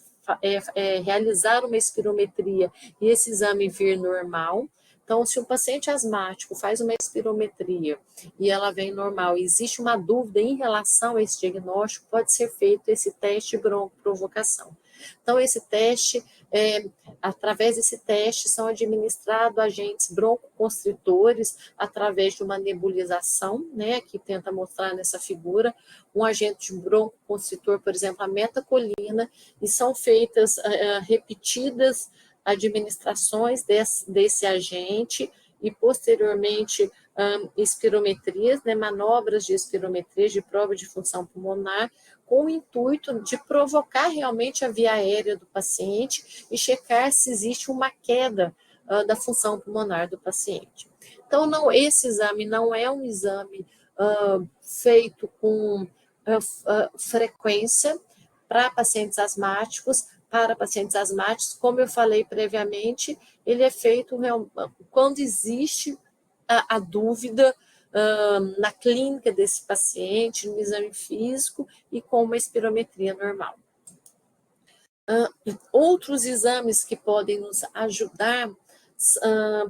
realizar uma espirometria e esse exame vir normal. Então, se um paciente asmático faz uma espirometria e ela vem normal e existe uma dúvida em relação a esse diagnóstico, pode ser feito esse teste de broncoprovocação. Então, esse teste, através desse teste, são administrados agentes broncoconstritores através de uma nebulização, né, que tenta mostrar nessa figura, um agente broncoconstritor, por exemplo, a metacolina, e são feitas repetidas administrações desse agente e, posteriormente, espirometrias, né, manobras de espirometria, de prova de função pulmonar, com o intuito de provocar realmente a via aérea do paciente e checar se existe uma queda da função pulmonar do paciente. Então, esse exame não é um exame feito com frequência para pacientes asmáticos. Para pacientes asmáticos, como eu falei previamente, ele é feito quando existe a dúvida na clínica desse paciente, no exame físico e com uma espirometria normal. Outros exames que podem nos ajudar,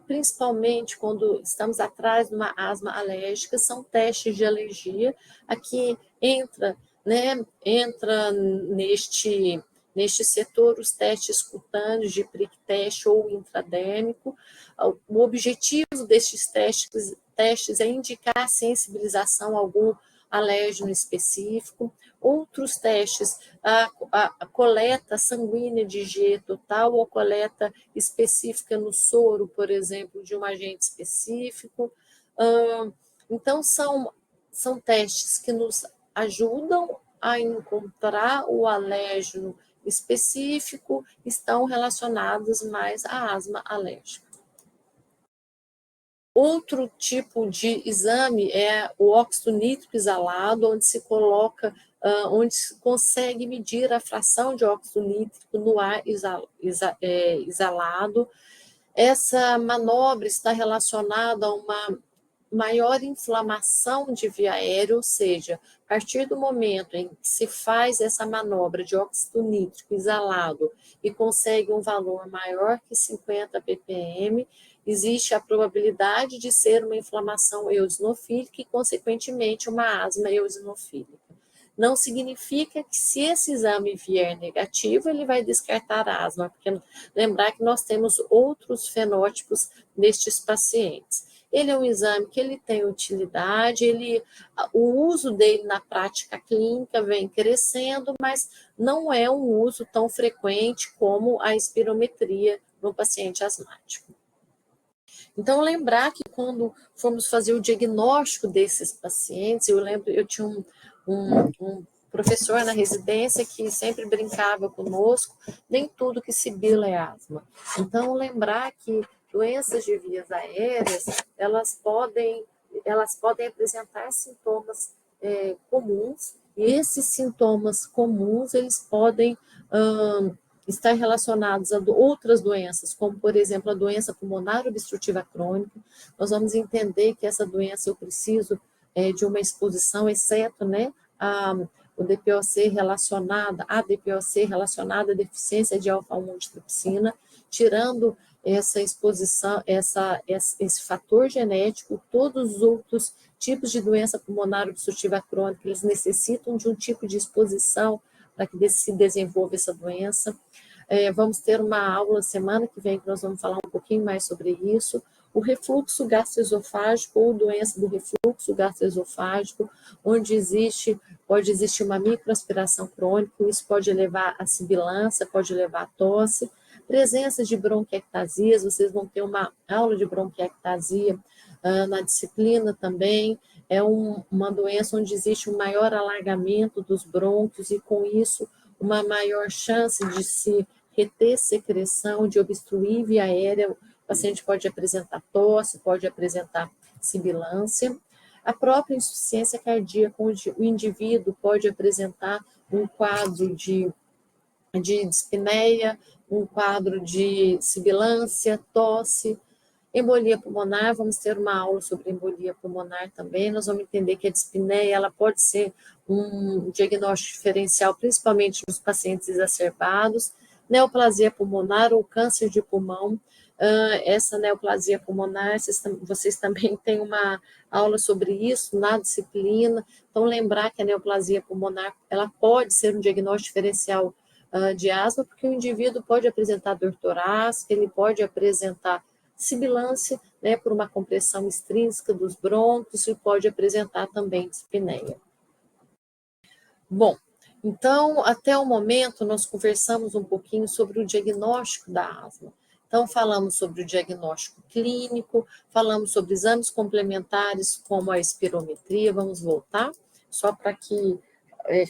principalmente quando estamos atrás de uma asma alérgica, são testes de alergia. Aqui entra neste setor os testes cutâneos de prick teste ou intradérmico. O objetivo destes testes é indicar a sensibilização a algum alérgeno específico. Outros testes, a coleta sanguínea de IgE total ou coleta específica no soro, por exemplo, de um agente específico. Então, são testes que nos ajudam a encontrar o alérgeno específico, estão relacionados mais à asma alérgica. Outro tipo de exame é o óxido nítrico exalado, onde se coloca, onde se consegue medir a fração de óxido nítrico no ar exalado. Essa manobra está relacionada a uma maior inflamação de via aérea, ou seja, a partir do momento em que se faz essa manobra de óxido nítrico exalado e consegue um valor maior que 50 ppm, existe a probabilidade de ser uma inflamação eosinofílica e, consequentemente, uma asma eosinofílica. Não significa que, se esse exame vier negativo, ele vai descartar a asma, porque lembrar que nós temos outros fenótipos nestes pacientes. Ele é um exame que ele tem utilidade, o uso dele na prática clínica vem crescendo, mas não é um uso tão frequente como a espirometria no paciente asmático. Então, lembrar que quando formos fazer o diagnóstico desses pacientes, eu lembro, eu tinha um professor na residência que sempre brincava conosco, nem tudo que sibila é asma. Então, lembrar que doenças de vias aéreas, elas podem apresentar sintomas comuns, e esses sintomas comuns, eles podem estar relacionados a outras doenças, como, por exemplo, a doença pulmonar obstrutiva crônica. Nós vamos entender que essa doença eu preciso de uma exposição, exceto, o DPOC relacionada à deficiência de alfa-1 antitripsina, tirando essa exposição, esse fator genético, todos os outros tipos de doença pulmonar obstrutiva crônica, eles necessitam de um tipo de exposição para que se desenvolva essa doença. Vamos ter uma aula semana que vem que nós vamos falar um pouquinho mais sobre isso. O refluxo gastroesofágico ou doença do refluxo gastroesofágico, onde pode existir uma microaspiração crônica, isso pode levar a sibilância, pode levar a tosse. Presença de bronquiectasias, vocês vão ter uma aula de bronquiectasia na disciplina também. É uma doença onde existe um maior alargamento dos brônquios e, com isso, uma maior chance de se reter secreção, de obstruir via aérea. O paciente pode apresentar tosse, pode apresentar sibilância. A própria insuficiência cardíaca, onde o indivíduo pode apresentar um quadro de dispneia, um quadro de sibilância, tosse. Embolia pulmonar, vamos ter uma aula sobre embolia pulmonar também. Nós vamos entender que a dispneia ela pode ser um diagnóstico diferencial, principalmente nos pacientes exacerbados. Neoplasia pulmonar ou câncer de pulmão. Essa neoplasia pulmonar, vocês também têm uma aula sobre isso na disciplina. Então, lembrar que a neoplasia pulmonar ela pode ser um diagnóstico diferencial de asma, porque o indivíduo pode apresentar dor torácica, ele pode apresentar sibilância, por uma compressão extrínseca dos brônquios, e pode apresentar também dispneia. Bom, então, até o momento, nós conversamos um pouquinho sobre o diagnóstico da asma. Então, falamos sobre o diagnóstico clínico, falamos sobre exames complementares, como a espirometria. Vamos voltar, só para que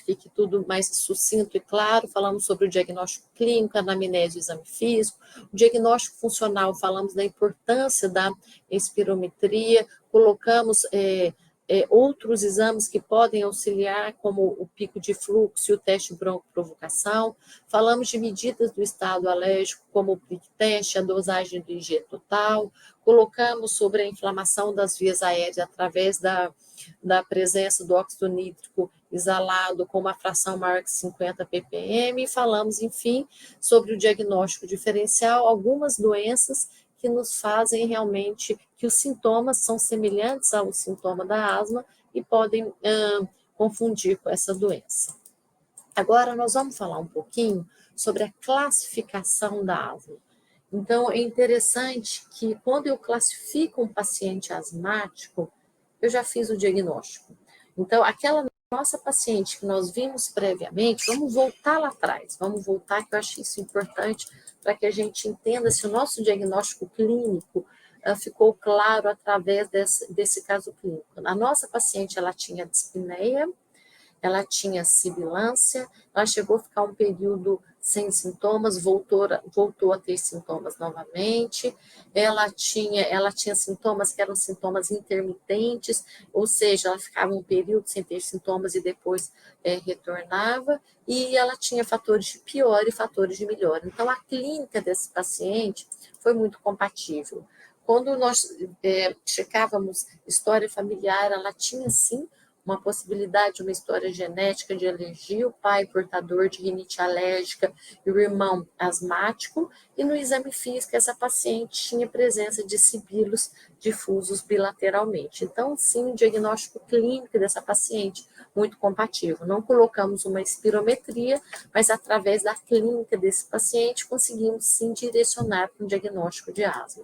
fique tudo mais sucinto e claro. Falamos sobre o diagnóstico clínico, anamnese e exame físico. O diagnóstico funcional, falamos da importância da espirometria, colocamos outros exames que podem auxiliar, como o pico de fluxo e o teste broncoprovocação. Falamos de medidas do estado alérgico, como o prick-teste, a dosagem do IG total. Colocamos sobre a inflamação das vias aéreas através da presença do óxido nítrico exalado com uma fração maior que 50 ppm. E falamos, enfim, sobre o diagnóstico diferencial, algumas doenças que nos fazem realmente, que os sintomas são semelhantes ao sintoma da asma e podem confundir com essa doença. Agora nós vamos falar um pouquinho sobre a classificação da asma. Então, é interessante que quando eu classifico um paciente asmático, eu já fiz o diagnóstico. Então, aquela nossa paciente que nós vimos previamente, vamos voltar lá atrás, vamos voltar, que eu acho isso importante para que a gente entenda se o nosso diagnóstico clínico ficou claro através desse caso clínico. A nossa paciente, ela tinha dispneia, ela tinha sibilância, ela chegou a ficar um período sem sintomas, voltou a ter sintomas novamente, ela tinha sintomas que eram sintomas intermitentes, ou seja, ela ficava um período sem ter sintomas e depois retornava, e ela tinha fatores de pior e fatores de melhor. Então, a clínica desse paciente foi muito compatível. Quando nós checávamos história familiar, ela tinha sim uma possibilidade, uma história genética de alergia, o pai portador de rinite alérgica e o irmão asmático, e no exame físico essa paciente tinha presença de sibilos difusos bilateralmente. Então, sim, o diagnóstico clínico dessa paciente muito compatível. Não colocamos uma espirometria, mas através da clínica desse paciente conseguimos sim direcionar para um diagnóstico de asma.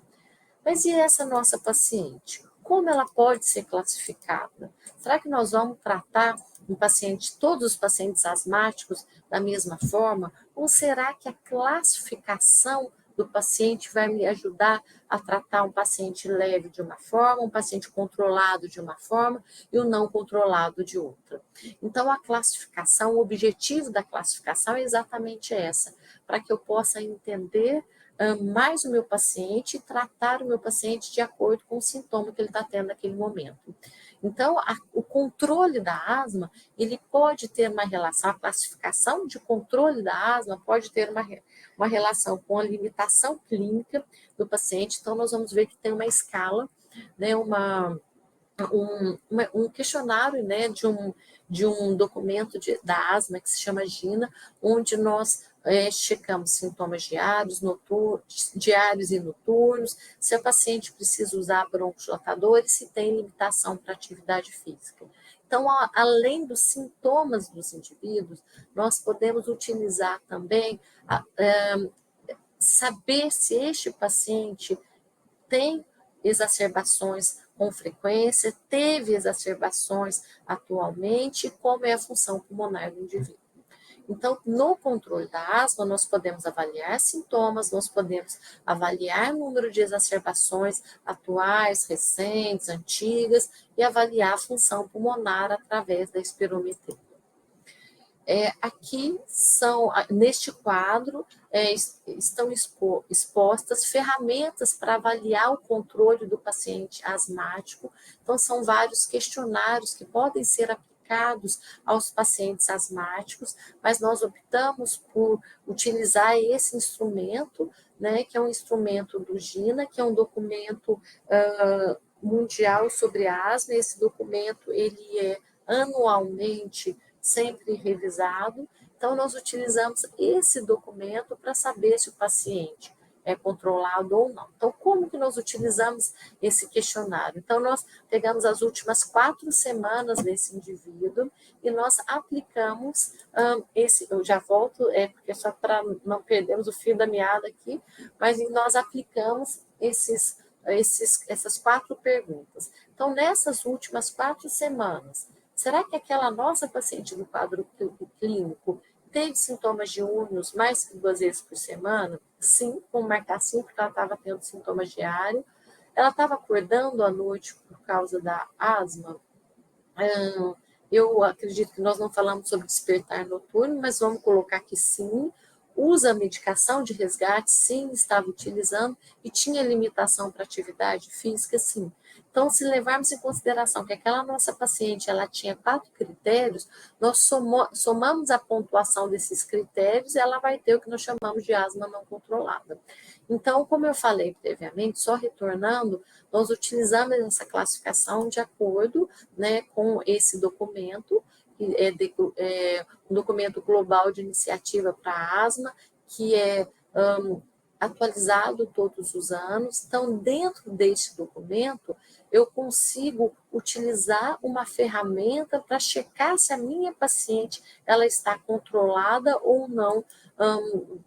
Mas e essa nossa paciente? Como ela pode ser classificada? Será que nós vamos tratar todos os pacientes asmáticos da mesma forma? Ou será que a classificação do paciente vai me ajudar a tratar um paciente leve de uma forma, um paciente controlado de uma forma e o não controlado de outra? Então, a classificação, o objetivo da classificação é exatamente essa, para que eu possa entender mais o meu paciente e tratar o meu paciente de acordo com o sintoma que ele está tendo naquele momento. Então, o controle da asma, ele pode ter uma relação, a classificação de controle da asma pode ter uma relação com a limitação clínica do paciente. Então, nós vamos ver que tem uma escala, né, um questionário, né, de um documento da asma que se chama GINA, onde nós checamos sintomas diários e noturnos, se a paciente precisa usar broncodilatador e se tem limitação para atividade física. Então, além dos sintomas dos indivíduos, nós podemos utilizar também, saber se este paciente tem exacerbações com frequência, teve exacerbações atualmente, como é a função pulmonar do indivíduo. Então, no controle da asma, nós podemos avaliar sintomas, nós podemos avaliar o número de exacerbações atuais, recentes, antigas, e avaliar a função pulmonar através da espirometria. Aqui neste quadro, estão expostas ferramentas para avaliar o controle do paciente asmático. Então, são vários questionários que podem ser aplicados aos pacientes asmáticos, mas nós optamos por utilizar esse instrumento, né, que é um instrumento do GINA, que é um documento mundial sobre asma. Esse documento, ele é anualmente sempre revisado. Então, nós utilizamos esse documento para saber se o paciente é controlado ou não. Então, como que nós utilizamos esse questionário? Então, nós pegamos as últimas 4 semanas desse indivíduo e nós aplicamos eu já volto, porque só para não perdermos o fio da meada aqui, mas nós aplicamos essas 4 perguntas. Então, nessas últimas 4 semanas, será que aquela nossa paciente do quadro clínico teve sintomas de úmios mais que 2 vezes por semana? Sim, vamos marcar sim, porque ela estava tendo sintomas diários. Ela estava acordando à noite por causa da asma? Eu acredito que nós não falamos sobre despertar noturno, mas vamos colocar que sim. Usa medicação de resgate? Sim, estava utilizando. E tinha limitação para atividade física? Sim. Então, se levarmos em consideração que aquela nossa paciente ela tinha 4 critérios, nós somamos a pontuação desses critérios e ela vai ter o que nós chamamos de asma não controlada. Então, como eu falei previamente, só retornando, nós utilizamos essa classificação de acordo, né, com esse documento, que é um documento global de iniciativa para asma, que é atualizado todos os anos. Então, dentro deste documento, eu consigo utilizar uma ferramenta para checar se a minha paciente ela está controlada ou não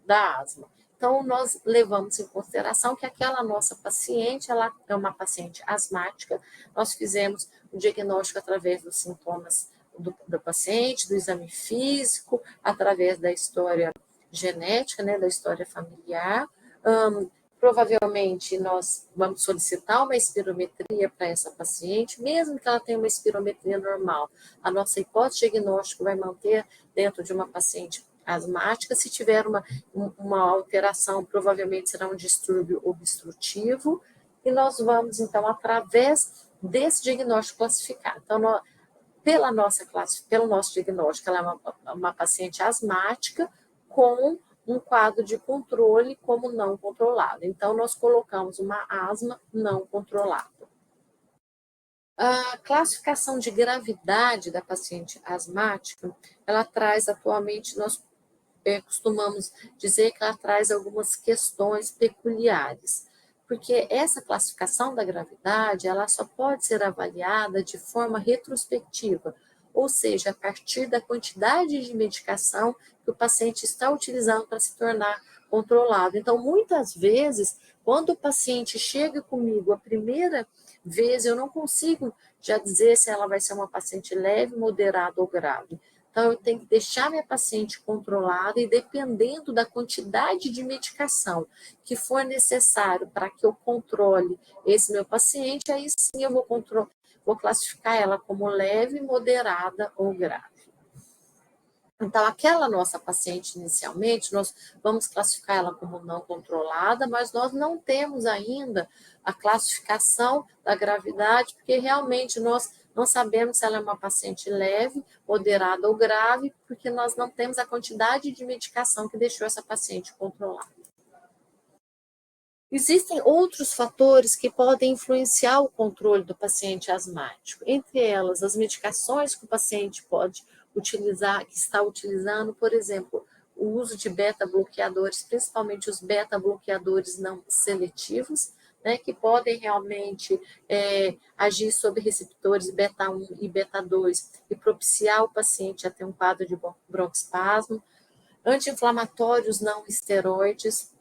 da asma. Então, nós levamos em consideração que aquela nossa paciente, ela é uma paciente asmática, nós fizemos o diagnóstico através dos sintomas do paciente, do exame físico, através da história genética, né, da história familiar. Provavelmente nós vamos solicitar uma espirometria para essa paciente, mesmo que ela tenha uma espirometria normal. A nossa hipótese diagnóstica vai manter dentro de uma paciente asmática. Se tiver uma alteração, provavelmente será um distúrbio obstrutivo, e nós vamos, então, através desse diagnóstico classificar. Então, pelo nosso diagnóstico, ela é uma paciente asmática com um quadro de controle como não controlado. Então, nós colocamos uma asma não controlada. A classificação de gravidade da paciente asmática, ela traz atualmente, nós costumamos dizer que ela traz algumas questões peculiares, porque essa classificação da gravidade, ela só pode ser avaliada de forma retrospectiva, ou seja, a partir da quantidade de medicação que o paciente está utilizando para se tornar controlado. Então, muitas vezes, quando o paciente chega comigo a primeira vez, eu não consigo já dizer se ela vai ser uma paciente leve, moderada ou grave. Então, eu tenho que deixar minha paciente controlada e, dependendo da quantidade de medicação que for necessário para que eu controle esse meu paciente, aí sim eu vou classificar ela como leve, moderada ou grave. Então, aquela nossa paciente inicialmente, nós vamos classificar ela como não controlada, mas nós não temos ainda a classificação da gravidade, porque realmente nós não sabemos se ela é uma paciente leve, moderada ou grave, porque nós não temos a quantidade de medicação que deixou essa paciente controlada. Existem outros fatores que podem influenciar o controle do paciente asmático, entre elas as medicações que o paciente pode utilizar, que está utilizando, por exemplo, o uso de beta-bloqueadores, principalmente os beta-bloqueadores não seletivos, né, que podem realmente agir sobre receptores beta-1 e beta-2 e propiciar o paciente a ter um quadro de broncoespasmo, anti-inflamatórios não esteroides.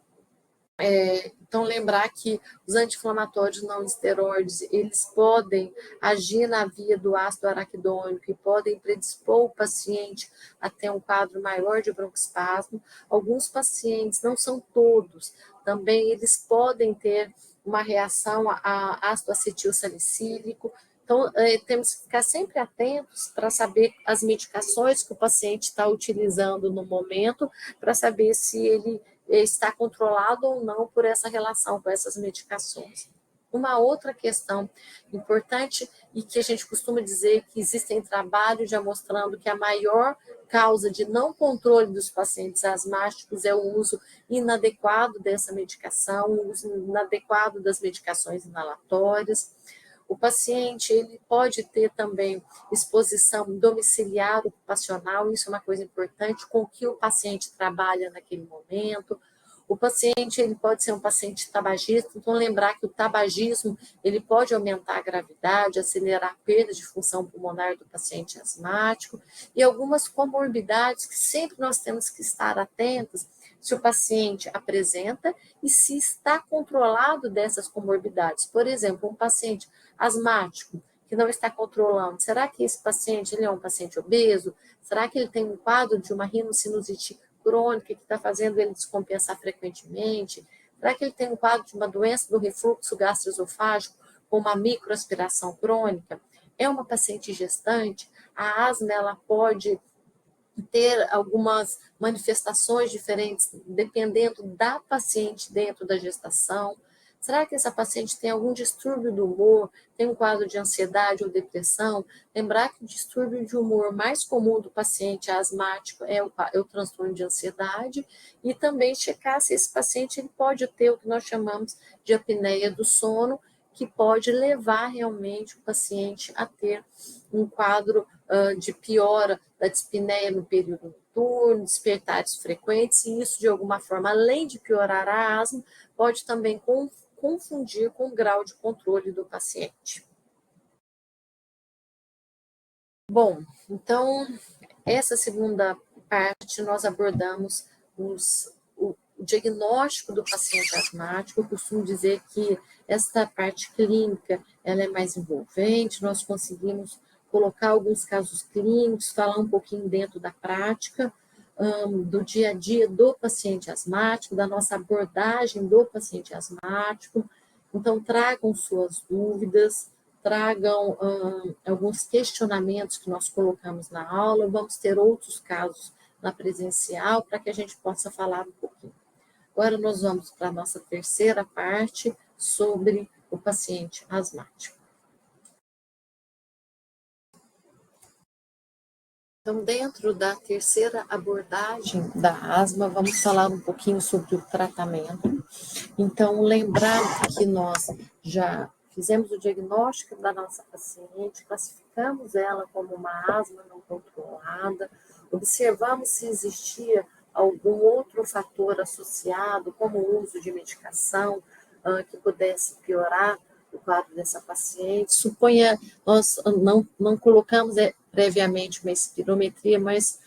Então, lembrar que os anti-inflamatórios não esteroides, eles podem agir na via do ácido araquidônico e podem predispor o paciente a ter um quadro maior de broncoespasmo. Alguns pacientes, não são todos, também eles podem ter uma reação a ácido acetilsalicílico. Então, temos que ficar sempre atentos para saber as medicações que o paciente está utilizando no momento, para saber se ele está controlado ou não por essa relação com essas medicações. Uma outra questão importante e que a gente costuma dizer que existem trabalhos já mostrando que a maior causa de não controle dos pacientes asmáticos é o uso inadequado dessa medicação, o uso inadequado das medicações inalatórias. O paciente ele pode ter também exposição domiciliar ocupacional, isso é uma coisa importante, com o que o paciente trabalha naquele momento. O paciente ele pode ser um paciente tabagista, então lembrar que o tabagismo ele pode aumentar a gravidade, acelerar a perda de função pulmonar do paciente asmático e algumas comorbidades que sempre nós temos que estar atentos se o paciente apresenta e se está controlado dessas comorbidades. Por exemplo, um paciente asmático que não está controlando, será que esse paciente ele é um paciente obeso? Será que ele tem um quadro de uma rinocinusite crônica que está fazendo ele descompensar frequentemente? Será que ele tem um quadro de uma doença do refluxo gastroesofágico com uma microaspiração crônica? É uma paciente gestante? A asma ela pode ter algumas manifestações diferentes dependendo da paciente dentro da gestação. Será que essa paciente tem algum distúrbio do humor, tem um quadro de ansiedade ou depressão? Lembrar que o distúrbio de humor mais comum do paciente asmático é o transtorno de ansiedade, e também checar se esse paciente ele pode ter o que nós chamamos de apneia do sono, que pode levar realmente o paciente a ter um quadro de piora da dispneia no período noturno, despertares frequentes, e isso, de alguma forma, além de piorar a asma, pode também confundir com o grau de controle do paciente. Bom, então, essa segunda parte nós abordamos o diagnóstico do paciente asmático. Eu costumo dizer que esta parte clínica ela é mais envolvente, nós conseguimos colocar alguns casos clínicos, falar um pouquinho dentro da prática, do dia a dia do paciente asmático, da nossa abordagem do paciente asmático. Então, tragam suas dúvidas, tragam alguns questionamentos que nós colocamos na aula, vamos ter outros casos na presencial para que a gente possa falar um pouquinho. Agora nós vamos para a nossa terceira parte sobre o paciente asmático. Então, dentro da terceira abordagem da asma, vamos falar um pouquinho sobre o tratamento. Então, lembrar que nós já fizemos o diagnóstico da nossa paciente, classificamos ela como uma asma não controlada, observamos se existia algum outro fator associado, como o uso de medicação, que pudesse piorar o quadro dessa paciente. Suponha, nós não colocamos previamente uma espirometria, mas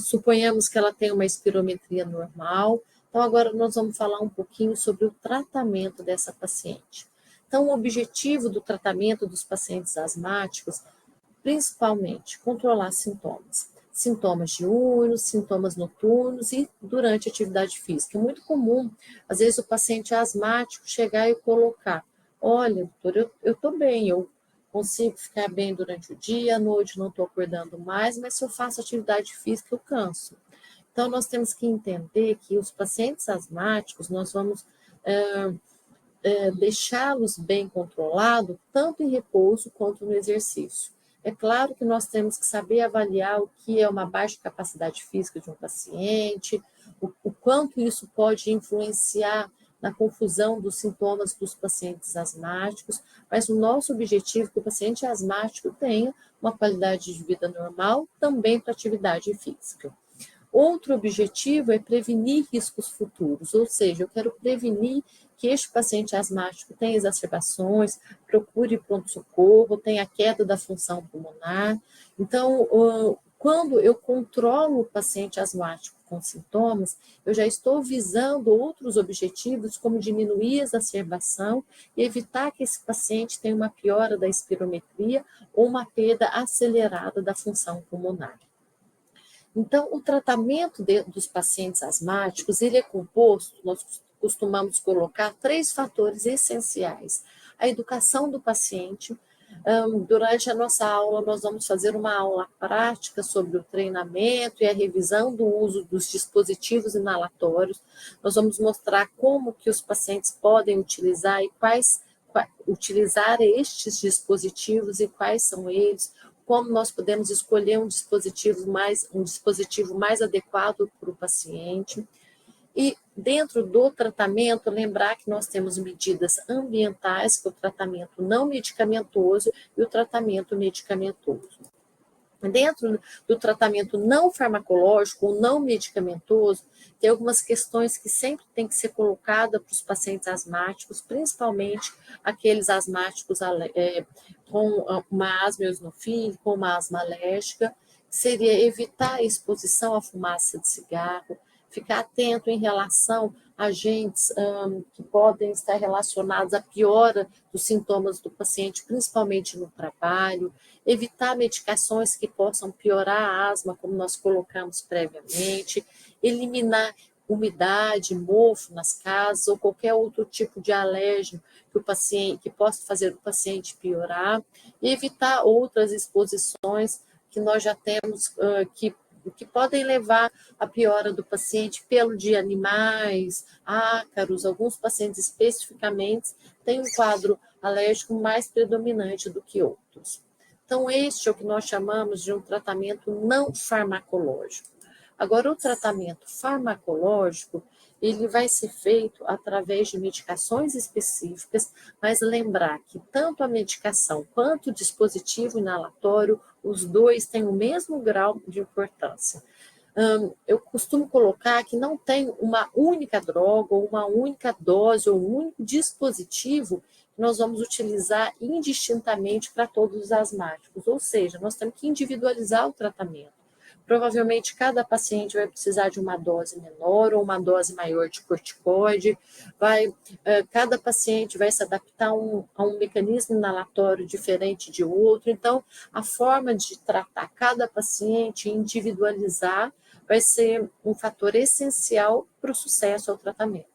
suponhamos que ela tem uma espirometria normal. Então, agora nós vamos falar um pouquinho sobre o tratamento dessa paciente. Então, o objetivo do tratamento dos pacientes asmáticos, principalmente, controlar sintomas. Sintomas diurnos, sintomas noturnos e durante a atividade física. É muito comum, às vezes, o paciente asmático chegar e colocar: olha, doutor, eu estou bem, eu consigo ficar bem durante o dia, à noite não estou acordando mais, mas se eu faço atividade física, eu canso. Então, nós temos que entender que os pacientes asmáticos, nós vamos deixá-los bem controlados, tanto em repouso quanto no exercício. É claro que nós temos que saber avaliar o que é uma baixa capacidade física de um paciente, o quanto isso pode influenciar na confusão dos sintomas dos pacientes asmáticos, mas o nosso objetivo é que o paciente asmático tenha uma qualidade de vida normal, também para atividade física. Outro objetivo é prevenir riscos futuros, ou seja, eu quero prevenir que este paciente asmático tenha exacerbações, procure pronto-socorro, tenha queda da função pulmonar. Então, quando eu controlo o paciente asmático com sintomas, eu já estou visando outros objetivos, como diminuir a exacerbação e evitar que esse paciente tenha uma piora da espirometria ou uma perda acelerada da função pulmonar. Então, o tratamento dos pacientes asmáticos, ele é composto, nós costumamos colocar 3 fatores essenciais. A educação do paciente. Durante a nossa aula, nós vamos fazer uma aula prática sobre o treinamento e a revisão do uso dos dispositivos inalatórios. Nós vamos mostrar como que os pacientes podem utilizar e utilizar estes dispositivos e quais são eles, como nós podemos escolher um dispositivo mais adequado para o paciente. E dentro do tratamento, lembrar que nós temos medidas ambientais, que é o tratamento não medicamentoso e o tratamento medicamentoso. Dentro do tratamento não farmacológico ou não medicamentoso, tem algumas questões que sempre tem que ser colocada para os pacientes asmáticos, principalmente aqueles asmáticos com uma asma eosinofílica, com uma asma alérgica, seria evitar a exposição à fumaça de cigarro, ficar atento em relação a agentes que podem estar relacionados à piora dos sintomas do paciente, principalmente no trabalho, evitar medicações que possam piorar a asma, como nós colocamos previamente, eliminar umidade, mofo nas casas ou qualquer outro tipo de alérgeno que possa fazer o paciente piorar, e evitar outras exposições que nós já temos que que podem levar à piora do paciente, pelo de animais, ácaros. Alguns pacientes especificamente têm um quadro alérgico mais predominante do que outros. Então, este é o que nós chamamos de um tratamento não farmacológico. Agora, o tratamento farmacológico, ele vai ser feito através de medicações específicas, mas lembrar que tanto a medicação quanto o dispositivo inalatório, os dois têm o mesmo grau de importância. Eu costumo colocar que não tem uma única droga, ou uma única dose, ou um único dispositivo que nós vamos utilizar indistintamente para todos os asmáticos, ou seja, nós temos que individualizar o tratamento. Provavelmente cada paciente vai precisar de uma dose menor ou uma dose maior de corticoide, cada paciente vai se adaptar a um mecanismo inalatório diferente de outro, então a forma de tratar cada paciente, individualizar, vai ser um fator essencial para o sucesso ao tratamento.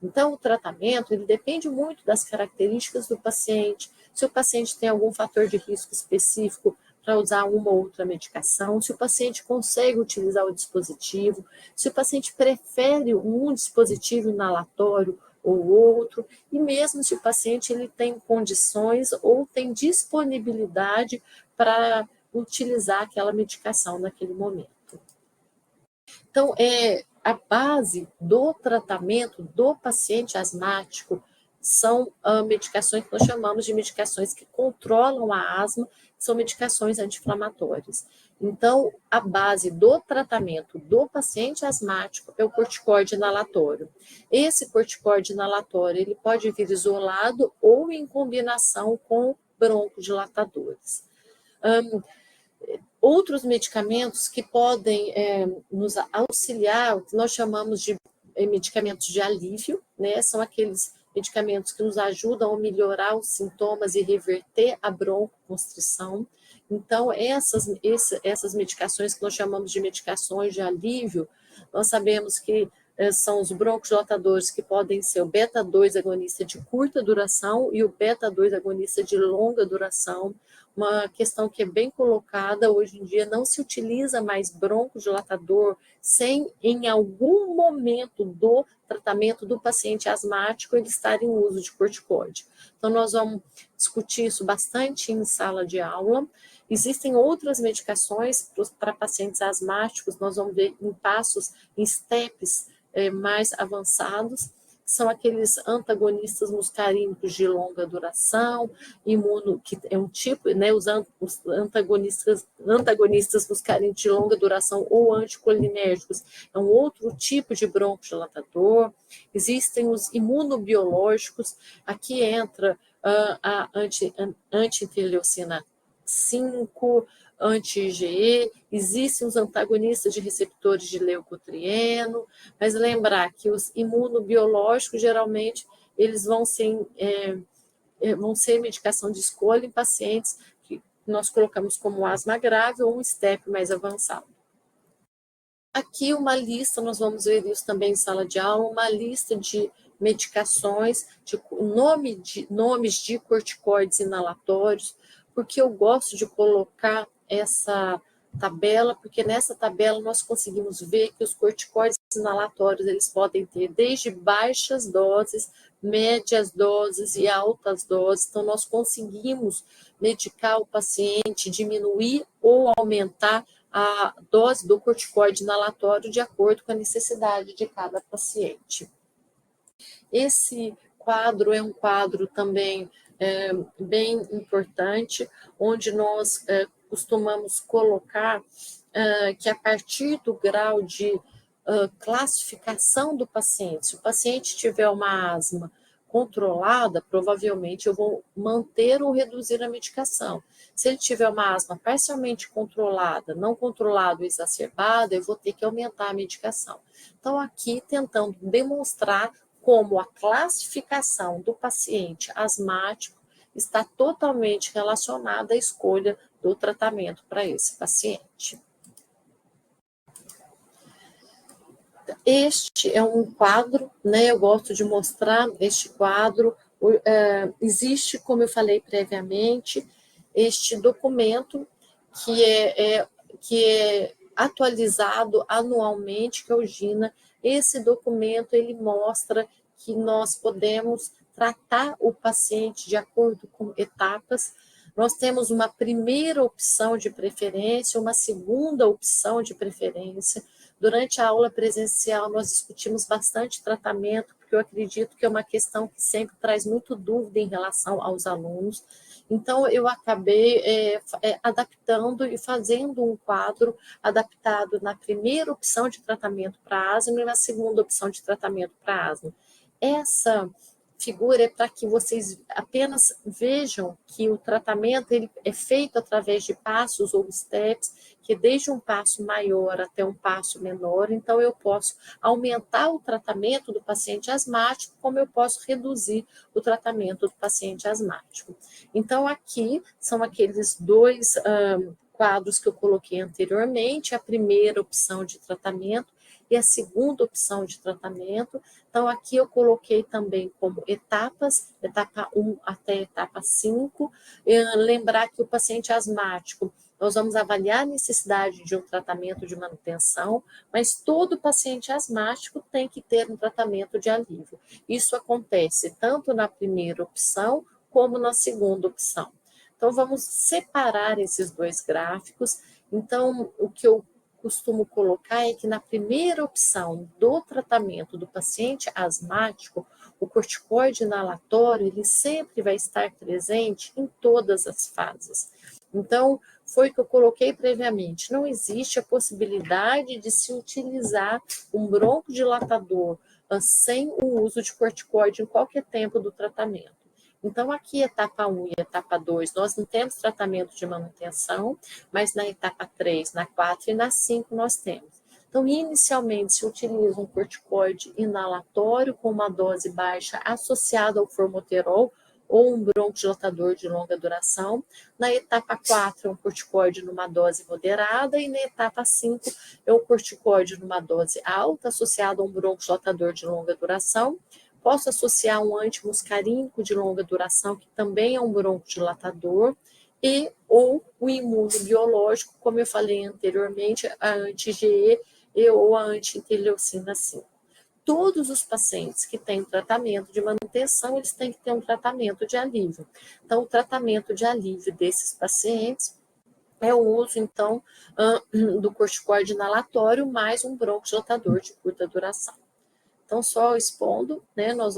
Então, o tratamento, ele depende muito das características do paciente, se o paciente tem algum fator de risco específico para usar uma ou outra medicação, se o paciente consegue utilizar o dispositivo, se o paciente prefere um dispositivo inalatório ou outro, e mesmo se o paciente ele tem condições ou tem disponibilidade para utilizar aquela medicação naquele momento. Então, a base do tratamento do paciente asmático são medicações que nós chamamos de medicações que controlam a asma, são medicações anti-inflamatórias. Então, a base do tratamento do paciente asmático é o corticoide inalatório. Esse corticoide inalatório, ele pode vir isolado ou em combinação com broncodilatadores. Outros medicamentos que podem nos auxiliar, o que nós chamamos de medicamentos de alívio, né? São aqueles medicamentos que nos ajudam a melhorar os sintomas e reverter a broncoconstrição. Então, essas medicações que nós chamamos de medicações de alívio, nós sabemos que são os broncodilatadores que podem ser o beta-2 agonista de curta duração e o beta-2 agonista de longa duração. Uma questão que é bem colocada, hoje em dia não se utiliza mais broncodilatador sem, em algum momento do tratamento do paciente asmático, ele estar em uso de corticoide. Então, nós vamos discutir isso bastante em sala de aula. Existem outras medicações para pacientes asmáticos, nós vamos ver em passos, em steps mais avançados, são aqueles antagonistas muscarínicos de longa duração, que é um tipo, né, os antagonistas muscarínicos de longa duração ou anticolinérgicos, é um outro tipo de broncodilatador. Existem os imunobiológicos, aqui entra a anti-interleucina 5, anti-IgE, existem os antagonistas de receptores de leucotrieno, mas lembrar que os imunobiológicos, geralmente, eles vão ser medicação de escolha em pacientes que nós colocamos como asma grave ou um STEP mais avançado. Aqui uma lista, nós vamos ver isso também em sala de aula, uma lista de medicações, nomes de corticoides inalatórios, porque eu gosto de colocar essa tabela, porque nessa tabela nós conseguimos ver que os corticoides inalatórios, eles podem ter desde baixas doses, médias doses e altas doses, então nós conseguimos medicar o paciente, diminuir ou aumentar a dose do corticoide inalatório de acordo com a necessidade de cada paciente. Esse quadro é um quadro também bem importante, onde nós costumamos colocar que a partir do grau de classificação do paciente, se o paciente tiver uma asma controlada, provavelmente eu vou manter ou reduzir a medicação. Se ele tiver uma asma parcialmente controlada, não controlada ou exacerbada, eu vou ter que aumentar a medicação. Então, aqui tentando demonstrar como a classificação do paciente asmático está totalmente relacionada à escolha do tratamento para esse paciente. Este é um quadro, né? Eu gosto de mostrar este quadro. Existe, como eu falei previamente, este documento que é atualizado anualmente, que é o GINA. Esse documento ele mostra que nós podemos tratar o paciente de acordo com etapas. Nós temos uma primeira opção de preferência, uma segunda opção de preferência. Durante a aula presencial, nós discutimos bastante tratamento, porque eu acredito que é uma questão que sempre traz muito dúvida em relação aos alunos. Então, eu acabei adaptando e fazendo um quadro adaptado na primeira opção de tratamento para asma e na segunda opção de tratamento para asma. Essa figura é para que vocês apenas vejam que o tratamento ele é feito através de passos ou steps, que desde um passo maior até um passo menor, então eu posso aumentar o tratamento do paciente asmático, como eu posso reduzir o tratamento do paciente asmático. Então, aqui são aqueles dois quadros que eu coloquei anteriormente, a primeira opção de tratamento e a segunda opção de tratamento. Então, aqui eu coloquei também como etapas, etapa 1 até etapa 5. Lembrar que o paciente asmático, nós vamos avaliar a necessidade de um tratamento de manutenção, mas todo paciente asmático tem que ter um tratamento de alívio. Isso acontece tanto na primeira opção, como na segunda opção. Então, vamos separar esses dois gráficos. Então, o que eu costumo colocar é que na primeira opção do tratamento do paciente asmático, o corticoide inalatório, ele sempre vai estar presente em todas as fases. Então, foi o que eu coloquei previamente, não existe a possibilidade de se utilizar um broncodilatador sem o uso de corticoide em qualquer tempo do tratamento. Então, aqui, etapa 1 e etapa 2, nós não temos tratamento de manutenção, mas na etapa 3, na 4 e na 5 nós temos. Então, inicialmente, se utiliza um corticoide inalatório com uma dose baixa associada ao formoterol ou um broncodilatador de longa duração. Na etapa 4, é um corticoide numa dose moderada e na etapa 5, é um corticoide numa dose alta associado a um broncodilatador de longa duração. Posso associar um antimuscarínico de longa duração, que também é um broncodilatador, ou o imunobiológico, como eu falei anteriormente, a anti-IgE ou a anti-interleucina 5. Todos os pacientes que têm tratamento de manutenção, eles têm que ter um tratamento de alívio. Então, o tratamento de alívio desses pacientes é o uso, então, do corticoide inalatório mais um broncodilatador de curta duração. Então, só expondo, né, nós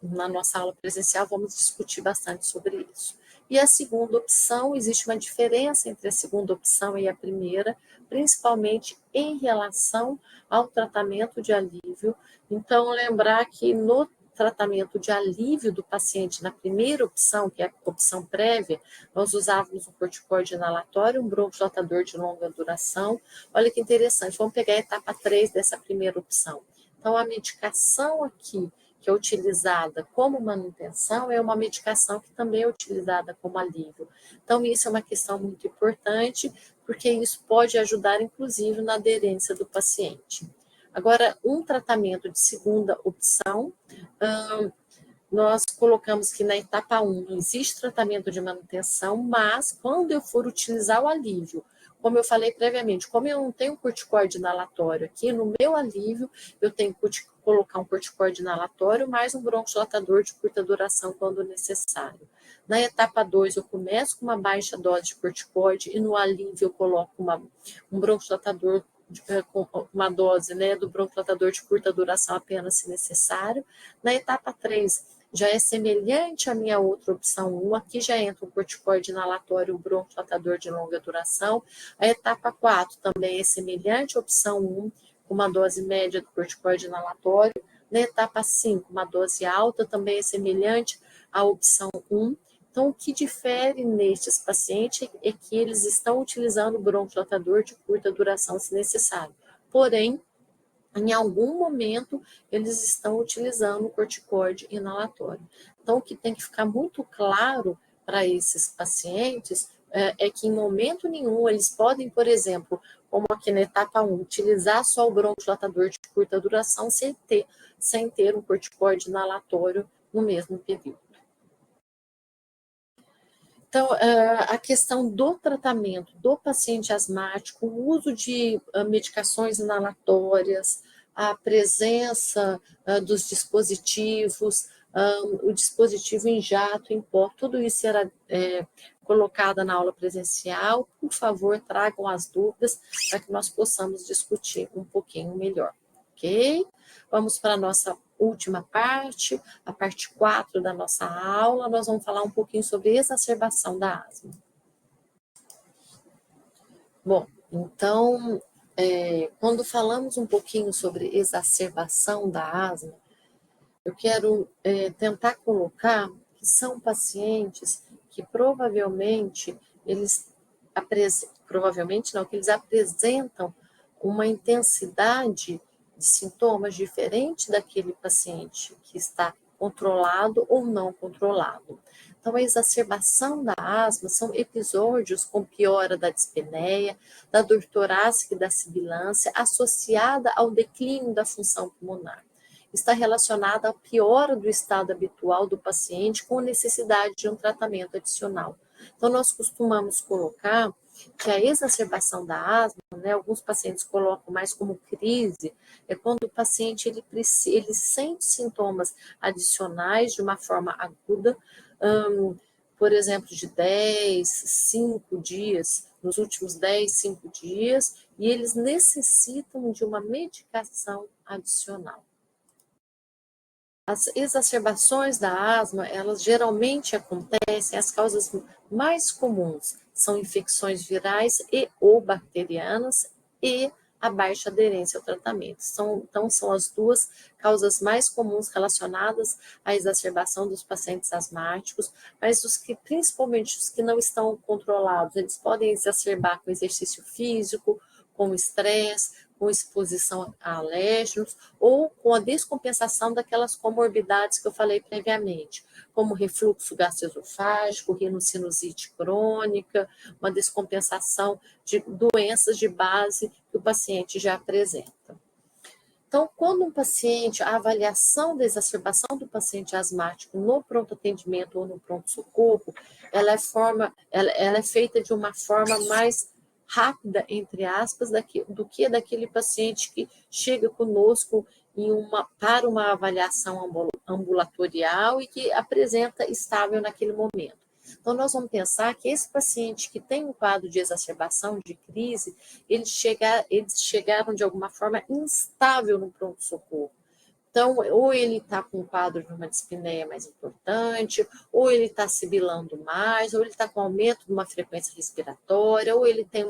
na nossa aula presencial, vamos discutir bastante sobre isso. E a segunda opção, existe uma diferença entre a segunda opção e a primeira, principalmente em relação ao tratamento de alívio. Então, lembrar que no tratamento de alívio do paciente, na primeira opção, que é a opção prévia, nós usávamos um corticoide inalatório, um broncodilatador de longa duração. Olha que interessante, vamos pegar a etapa 3 dessa primeira opção. Então, a medicação aqui, que é utilizada como manutenção, é uma medicação que também é utilizada como alívio. Então, isso é uma questão muito importante, porque isso pode ajudar, inclusive, na aderência do paciente. Agora, um tratamento de segunda opção, nós colocamos que na etapa 1 não existe tratamento de manutenção, mas quando eu for utilizar o alívio, como eu falei previamente, como eu não tenho corticoide inalatório aqui, no meu alívio, eu tenho que colocar um corticoide inalatório mais um broncodilatador de curta duração quando necessário. Na etapa 2, eu começo com uma baixa dose de corticoide e no alívio eu coloco um broncodilatador com uma dose, né, do broncodilatador de curta duração apenas se necessário. Na etapa 3, já é semelhante à minha outra opção 1, aqui já entra um corticoide inalatório, um broncodilatador de longa duração. A etapa 4 também é semelhante à opção 1, com uma dose média do corticoide inalatório. Na etapa 5, uma dose alta, também é semelhante à opção 1. Então, o que difere nestes pacientes é que eles estão utilizando o broncodilatador de curta duração, se necessário. Porém, em algum momento, eles estão utilizando o corticoide inalatório. Então, o que tem que ficar muito claro para esses pacientes é que em momento nenhum eles podem, por exemplo, como aqui na etapa 1, utilizar só o broncodilatador de curta duração sem ter um corticoide inalatório no mesmo período. Então, a questão do tratamento do paciente asmático, o uso de medicações inalatórias, a presença dos dispositivos, o dispositivo em jato, em pó, tudo isso era colocado na aula presencial. Por favor, tragam as dúvidas para que nós possamos discutir um pouquinho melhor, ok? Vamos para a nossa última parte, a parte 4 da nossa aula. Nós vamos falar um pouquinho sobre exacerbação da asma. Bom, então, quando falamos um pouquinho sobre exacerbação da asma, eu quero tentar colocar que são pacientes que provavelmente que eles apresentam uma intensidade de sintomas diferente daquele paciente que está controlado ou não controlado. Então, a exacerbação da asma são episódios com piora da dispneia, da dor torácica e da sibilância, associada ao declínio da função pulmonar. Está relacionada à piora do estado habitual do paciente com necessidade de um tratamento adicional. Então, nós costumamos colocar que a exacerbação da asma, alguns pacientes colocam mais como crise, é quando o paciente ele sente sintomas adicionais de uma forma aguda, por exemplo, de 5 dias, nos últimos 5 dias, e eles necessitam de uma medicação adicional. As exacerbações da asma, elas geralmente acontecem, as causas mais comuns são infecções virais e ou bacterianas e a baixa aderência ao tratamento. Então, são as duas causas mais comuns relacionadas à exacerbação dos pacientes asmáticos, mas principalmente os que não estão controlados, eles podem exacerbar com exercício físico, com estresse, com exposição a alérgenos ou com a descompensação daquelas comorbidades que eu falei previamente, como refluxo gastroesofágico, rinocinusite crônica, uma descompensação de doenças de base que o paciente já apresenta. Então, quando a avaliação da exacerbação do paciente asmático no pronto atendimento ou no pronto-socorro, ela é feita de uma forma mais rápida, entre aspas, do que daquele paciente que chega conosco para uma avaliação ambulatorial e que apresenta estável naquele momento. Então, nós vamos pensar que esse paciente que tem um quadro de exacerbação, de crise, eles chegaram de alguma forma instável no pronto-socorro. Então, ou ele está com um quadro de uma dispneia mais importante, ou ele está sibilando mais, ou ele está com aumento de uma frequência respiratória, ou ele tem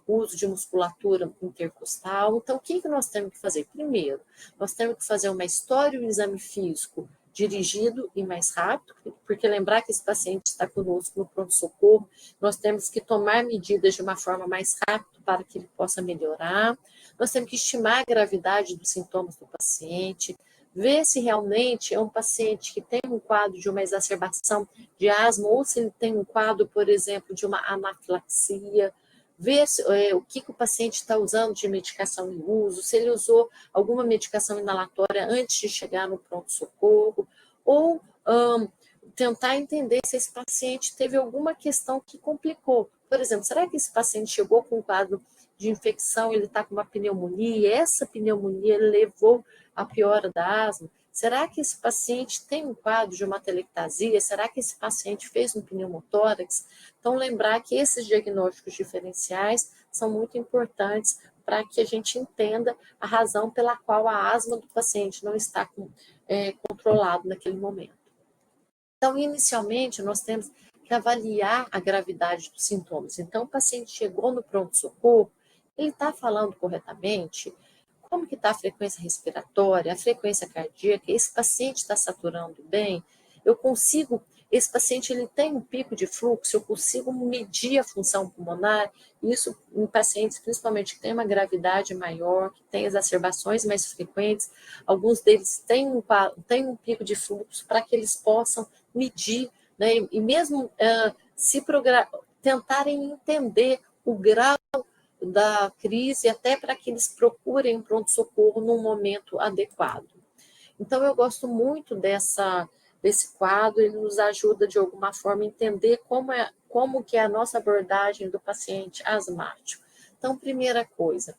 uso de musculatura intercostal. Então, o que nós temos que fazer? Primeiro, nós temos que fazer uma história e um exame físico dirigido e mais rápido, porque lembrar que esse paciente está conosco no pronto-socorro, nós temos que tomar medidas de uma forma mais rápida para que ele possa melhorar. Nós temos que estimar a gravidade dos sintomas do paciente, ver se realmente é um paciente que tem um quadro de uma exacerbação de asma ou se ele tem um quadro, por exemplo, de uma anafilaxia, ver o que o paciente está usando de medicação em uso, se ele usou alguma medicação inalatória antes de chegar no pronto-socorro, ou tentar entender se esse paciente teve alguma questão que complicou. Por exemplo, será que esse paciente chegou com um quadro de infecção, ele está com uma pneumonia, e essa pneumonia levou à piora da asma? Será que esse paciente tem um quadro de uma telectasia? Será que esse paciente fez um pneumotórax? Então, lembrar que esses diagnósticos diferenciais são muito importantes para que a gente entenda a razão pela qual a asma do paciente não está controlado naquele momento. Então, inicialmente, nós temos que avaliar a gravidade dos sintomas. Então, o paciente chegou no pronto-socorro, ele está falando corretamente? Como que está a frequência respiratória, a frequência cardíaca? Esse paciente está saturando bem? Esse paciente ele tem um pico de fluxo, eu consigo medir a função pulmonar, isso em pacientes principalmente que têm uma gravidade maior, que têm exacerbações mais frequentes, alguns deles têm um pico de fluxo para que eles possam medir, né, e mesmo tentarem entender o grau da crise, até para que eles procurem pronto-socorro num momento adequado. Então, eu gosto muito desse quadro, ele nos ajuda, de alguma forma, a entender como como que é a nossa abordagem do paciente asmático. Então, primeira coisa,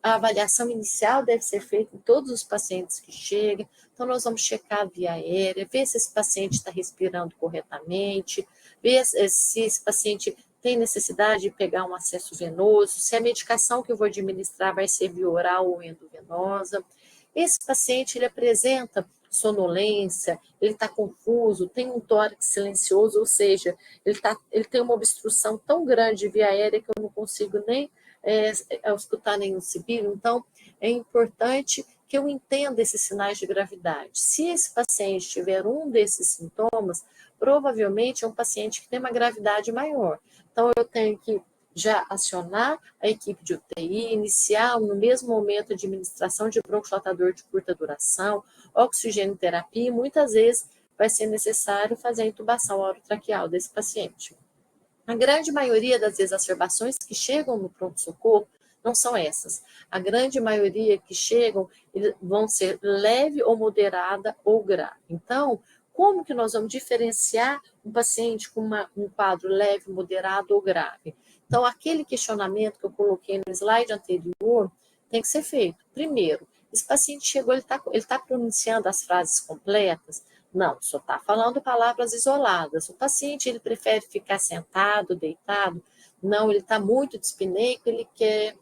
a avaliação inicial deve ser feita em todos os pacientes que chegam. Então, nós vamos checar a via aérea, ver se esse paciente está respirando corretamente, ver se esse paciente tem necessidade de pegar um acesso venoso, se a medicação que eu vou administrar vai ser via oral ou endovenosa. Esse paciente, ele apresenta sonolência, ele está confuso, tem um tórax silencioso, ou seja, ele tem uma obstrução tão grande de via aérea que eu não consigo nem escutar nenhum sibilio. Então, é importante que eu entenda esses sinais de gravidade. Se esse paciente tiver um desses sintomas, provavelmente é um paciente que tem uma gravidade maior. Então, eu tenho que já acionar a equipe de UTI, iniciar no mesmo momento a administração de broncodilatador de curta duração, oxigenoterapia, e muitas vezes vai ser necessário fazer a intubação orotraqueal desse paciente. A grande maioria das exacerbações que chegam no pronto-socorro não são essas. A grande maioria que chegam vão ser leve ou moderada ou grave. Então, como que nós vamos diferenciar um paciente com um quadro leve, moderado ou grave? Então, aquele questionamento que eu coloquei no slide anterior tem que ser feito. Primeiro, esse paciente chegou, ele tá pronunciando as frases completas? Não, só está falando palavras isoladas. O paciente, ele prefere ficar sentado, deitado? Não, ele está muito dispineico, ele quer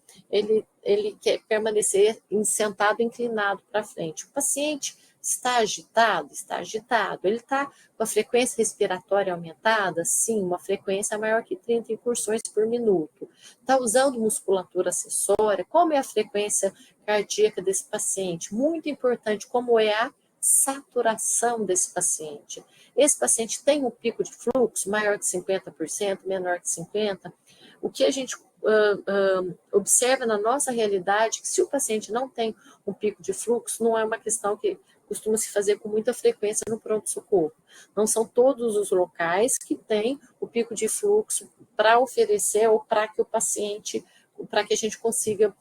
permanecer sentado, inclinado para frente. O paciente está agitado? Está agitado. Ele está com a frequência respiratória aumentada? Sim, uma frequência maior que 30 incursões por minuto. Está usando musculatura acessória? Como é a frequência cardíaca desse paciente? Muito importante, como é a saturação desse paciente. Esse paciente tem um pico de fluxo maior que 50%, menor que 50%. O que a gente observa na nossa realidade é que se o paciente não tem um pico de fluxo, não é uma questão que costuma se fazer com muita frequência no pronto-socorro. Não são todos os locais que têm o pico de fluxo para oferecer ou para que o paciente, para que a gente consiga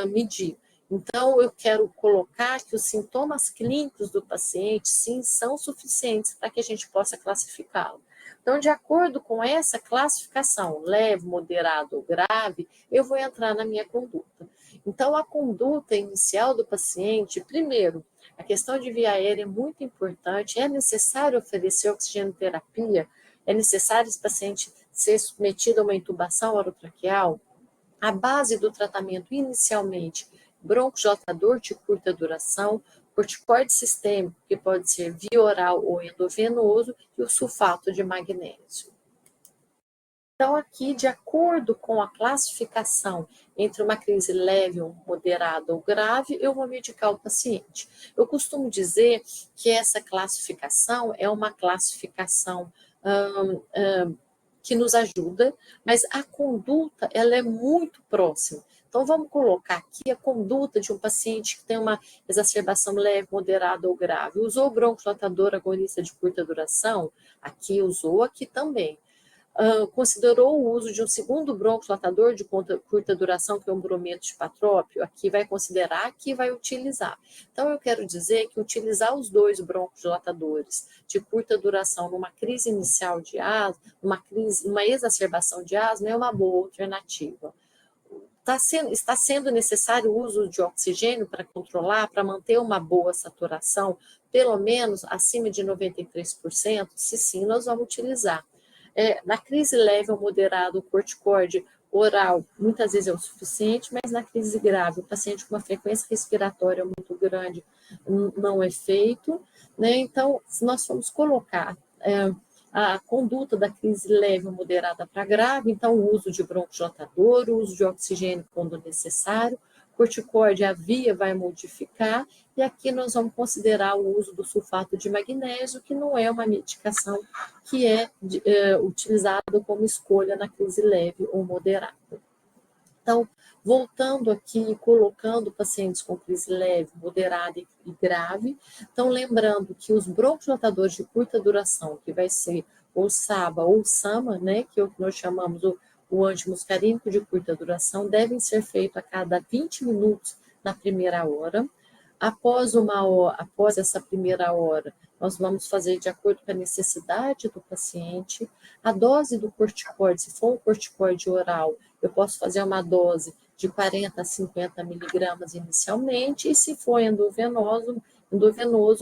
medir. Então, eu quero colocar que os sintomas clínicos do paciente, sim, são suficientes para que a gente possa classificá-lo. Então, de acordo com essa classificação, leve, moderado ou grave, eu vou entrar na minha conduta. Então, a conduta inicial do paciente, primeiro, a questão de via aérea é muito importante, é necessário oferecer oxigenoterapia, é necessário esse paciente ser submetido a uma intubação orotraqueal. A base do tratamento inicialmente, broncodilatador de curta duração, corticoide sistêmico, que pode ser via oral ou endovenoso, e o sulfato de magnésio. Então, aqui, de acordo com a classificação entre uma crise leve, moderada ou grave, eu vou medicar o paciente. Eu costumo dizer que essa classificação é uma classificação que nos ajuda, mas a conduta, ela é muito próxima. Então, vamos colocar aqui a conduta de um paciente que tem uma exacerbação leve, moderada ou grave. Usou o broncodilatador agonista de curta duração? Aqui usou, aqui também. Considerou o uso de um segundo broncodilatador de curta duração, que é um brometo de patrópio? Aqui vai considerar, aqui vai utilizar. Então, eu quero dizer que utilizar os dois broncodilatadores de curta duração numa crise inicial de asma, numa exacerbação de asma, é uma boa alternativa. Está sendo necessário o uso de oxigênio para controlar, para manter uma boa saturação, pelo menos acima de 93%? Se sim, nós vamos utilizar. Na crise leve ou moderada, o corticoide oral muitas vezes é o suficiente, mas na crise grave, o paciente com uma frequência respiratória muito grande não é feito, né? Então, se nós formos colocar a conduta da crise leve ou moderada para grave, então o uso de broncodilatador, o uso de oxigênio quando necessário, corticoide, a via vai modificar, e aqui nós vamos considerar o uso do sulfato de magnésio, que não é uma medicação que é utilizada como escolha na crise leve ou moderada. Então, voltando aqui, colocando pacientes com crise leve, moderada e grave, então lembrando que os broncodilatadores de curta duração, que vai ser ou SABA ou SAMA, né, que é o que nós chamamos o antimuscarínico de curta duração, devem ser feitos a cada 20 minutos na primeira hora. Após essa primeira hora, nós vamos fazer de acordo com a necessidade do paciente. A dose do corticoide, se for um corticoide oral, eu posso fazer uma dose de 40 a 50 miligramas inicialmente, e se for endovenoso,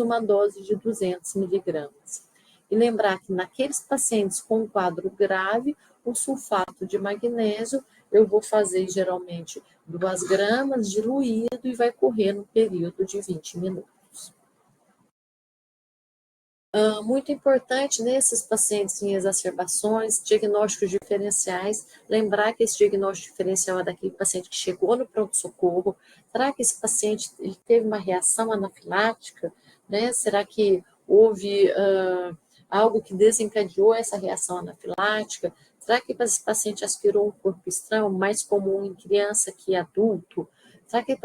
uma dose de 200 miligramas. E lembrar que naqueles pacientes com quadro grave, o sulfato de magnésio, eu vou fazer geralmente 2 gramas diluído e vai correr no período de 20 minutos. Muito importante nesses pacientes em exacerbações, diagnósticos diferenciais, lembrar que esse diagnóstico diferencial é daquele paciente que chegou no pronto-socorro. Será que esse paciente ele teve uma reação anafilática? Né? Será que houve algo que desencadeou essa reação anafilática? Será que esse paciente aspirou um corpo estranho, mais comum em criança que adulto? Será que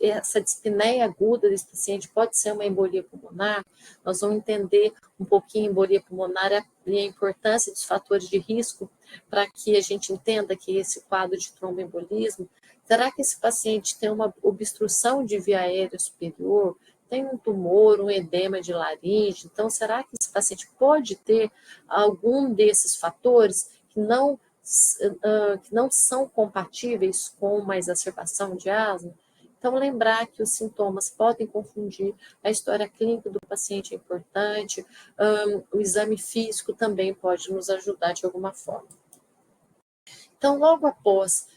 essa dispneia aguda desse paciente pode ser uma embolia pulmonar? Nós vamos entender um pouquinho embolia pulmonar e a importância dos fatores de risco para que a gente entenda que esse quadro de tromboembolismo, será que esse paciente tem uma obstrução de via aérea superior, tem um tumor, um edema de laringe? Então, será que esse paciente pode ter algum desses fatores que não são compatíveis com uma exacerbação de asma? Então, lembrar que os sintomas podem confundir, a história clínica do paciente é importante, o exame físico também pode nos ajudar de alguma forma. Então, logo após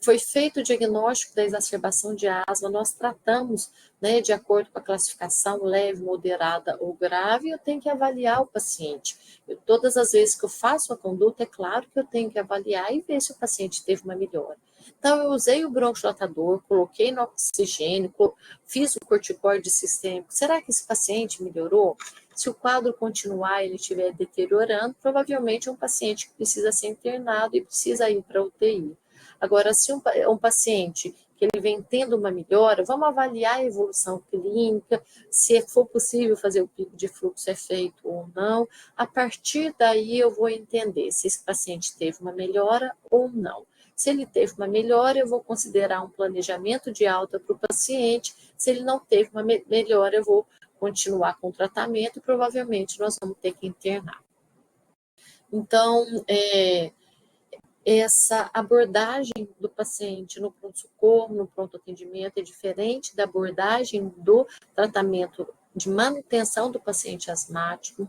foi feito o diagnóstico da exacerbação de asma, nós tratamos, né, de acordo com a classificação leve, moderada ou grave, eu tenho que avaliar o paciente. Todas as vezes que eu faço a conduta, é claro que eu tenho que avaliar e ver se o paciente teve uma melhora. Então, eu usei o bronquidilatador, coloquei no oxigênio, fiz o corticoide sistêmico. Será que esse paciente melhorou? Se o quadro continuar, ele estiver deteriorando, provavelmente é um paciente que precisa ser internado e precisa ir para a UTI. Agora, se um paciente que ele vem tendo uma melhora, vamos avaliar a evolução clínica, se for possível fazer o pico de fluxo é feito ou não. A partir daí eu vou entender se esse paciente teve uma melhora ou não. Se ele teve uma melhora, eu vou considerar um planejamento de alta para o paciente. Se ele não teve uma melhora, eu vou continuar com o tratamento e provavelmente nós vamos ter que internar. Então, essa abordagem do paciente no pronto-socorro, no pronto-atendimento, é diferente da abordagem do tratamento de manutenção do paciente asmático.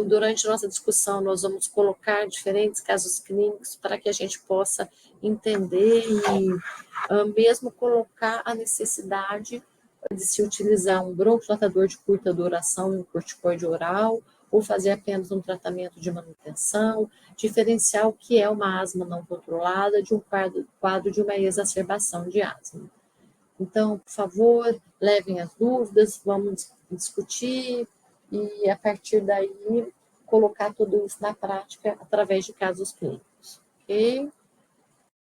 Durante nossa discussão, nós vamos colocar diferentes casos clínicos para que a gente possa entender e mesmo colocar a necessidade de se utilizar um bronquidilatador de curta duração e um corticoide oral, ou fazer apenas um tratamento de manutenção, diferenciar o que é uma asma não controlada de um quadro de uma exacerbação de asma. Então, por favor, levem as dúvidas, vamos discutir e, a partir daí, colocar tudo isso na prática através de casos clínicos. Ok?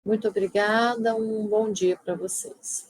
Muito obrigada, um bom dia para vocês.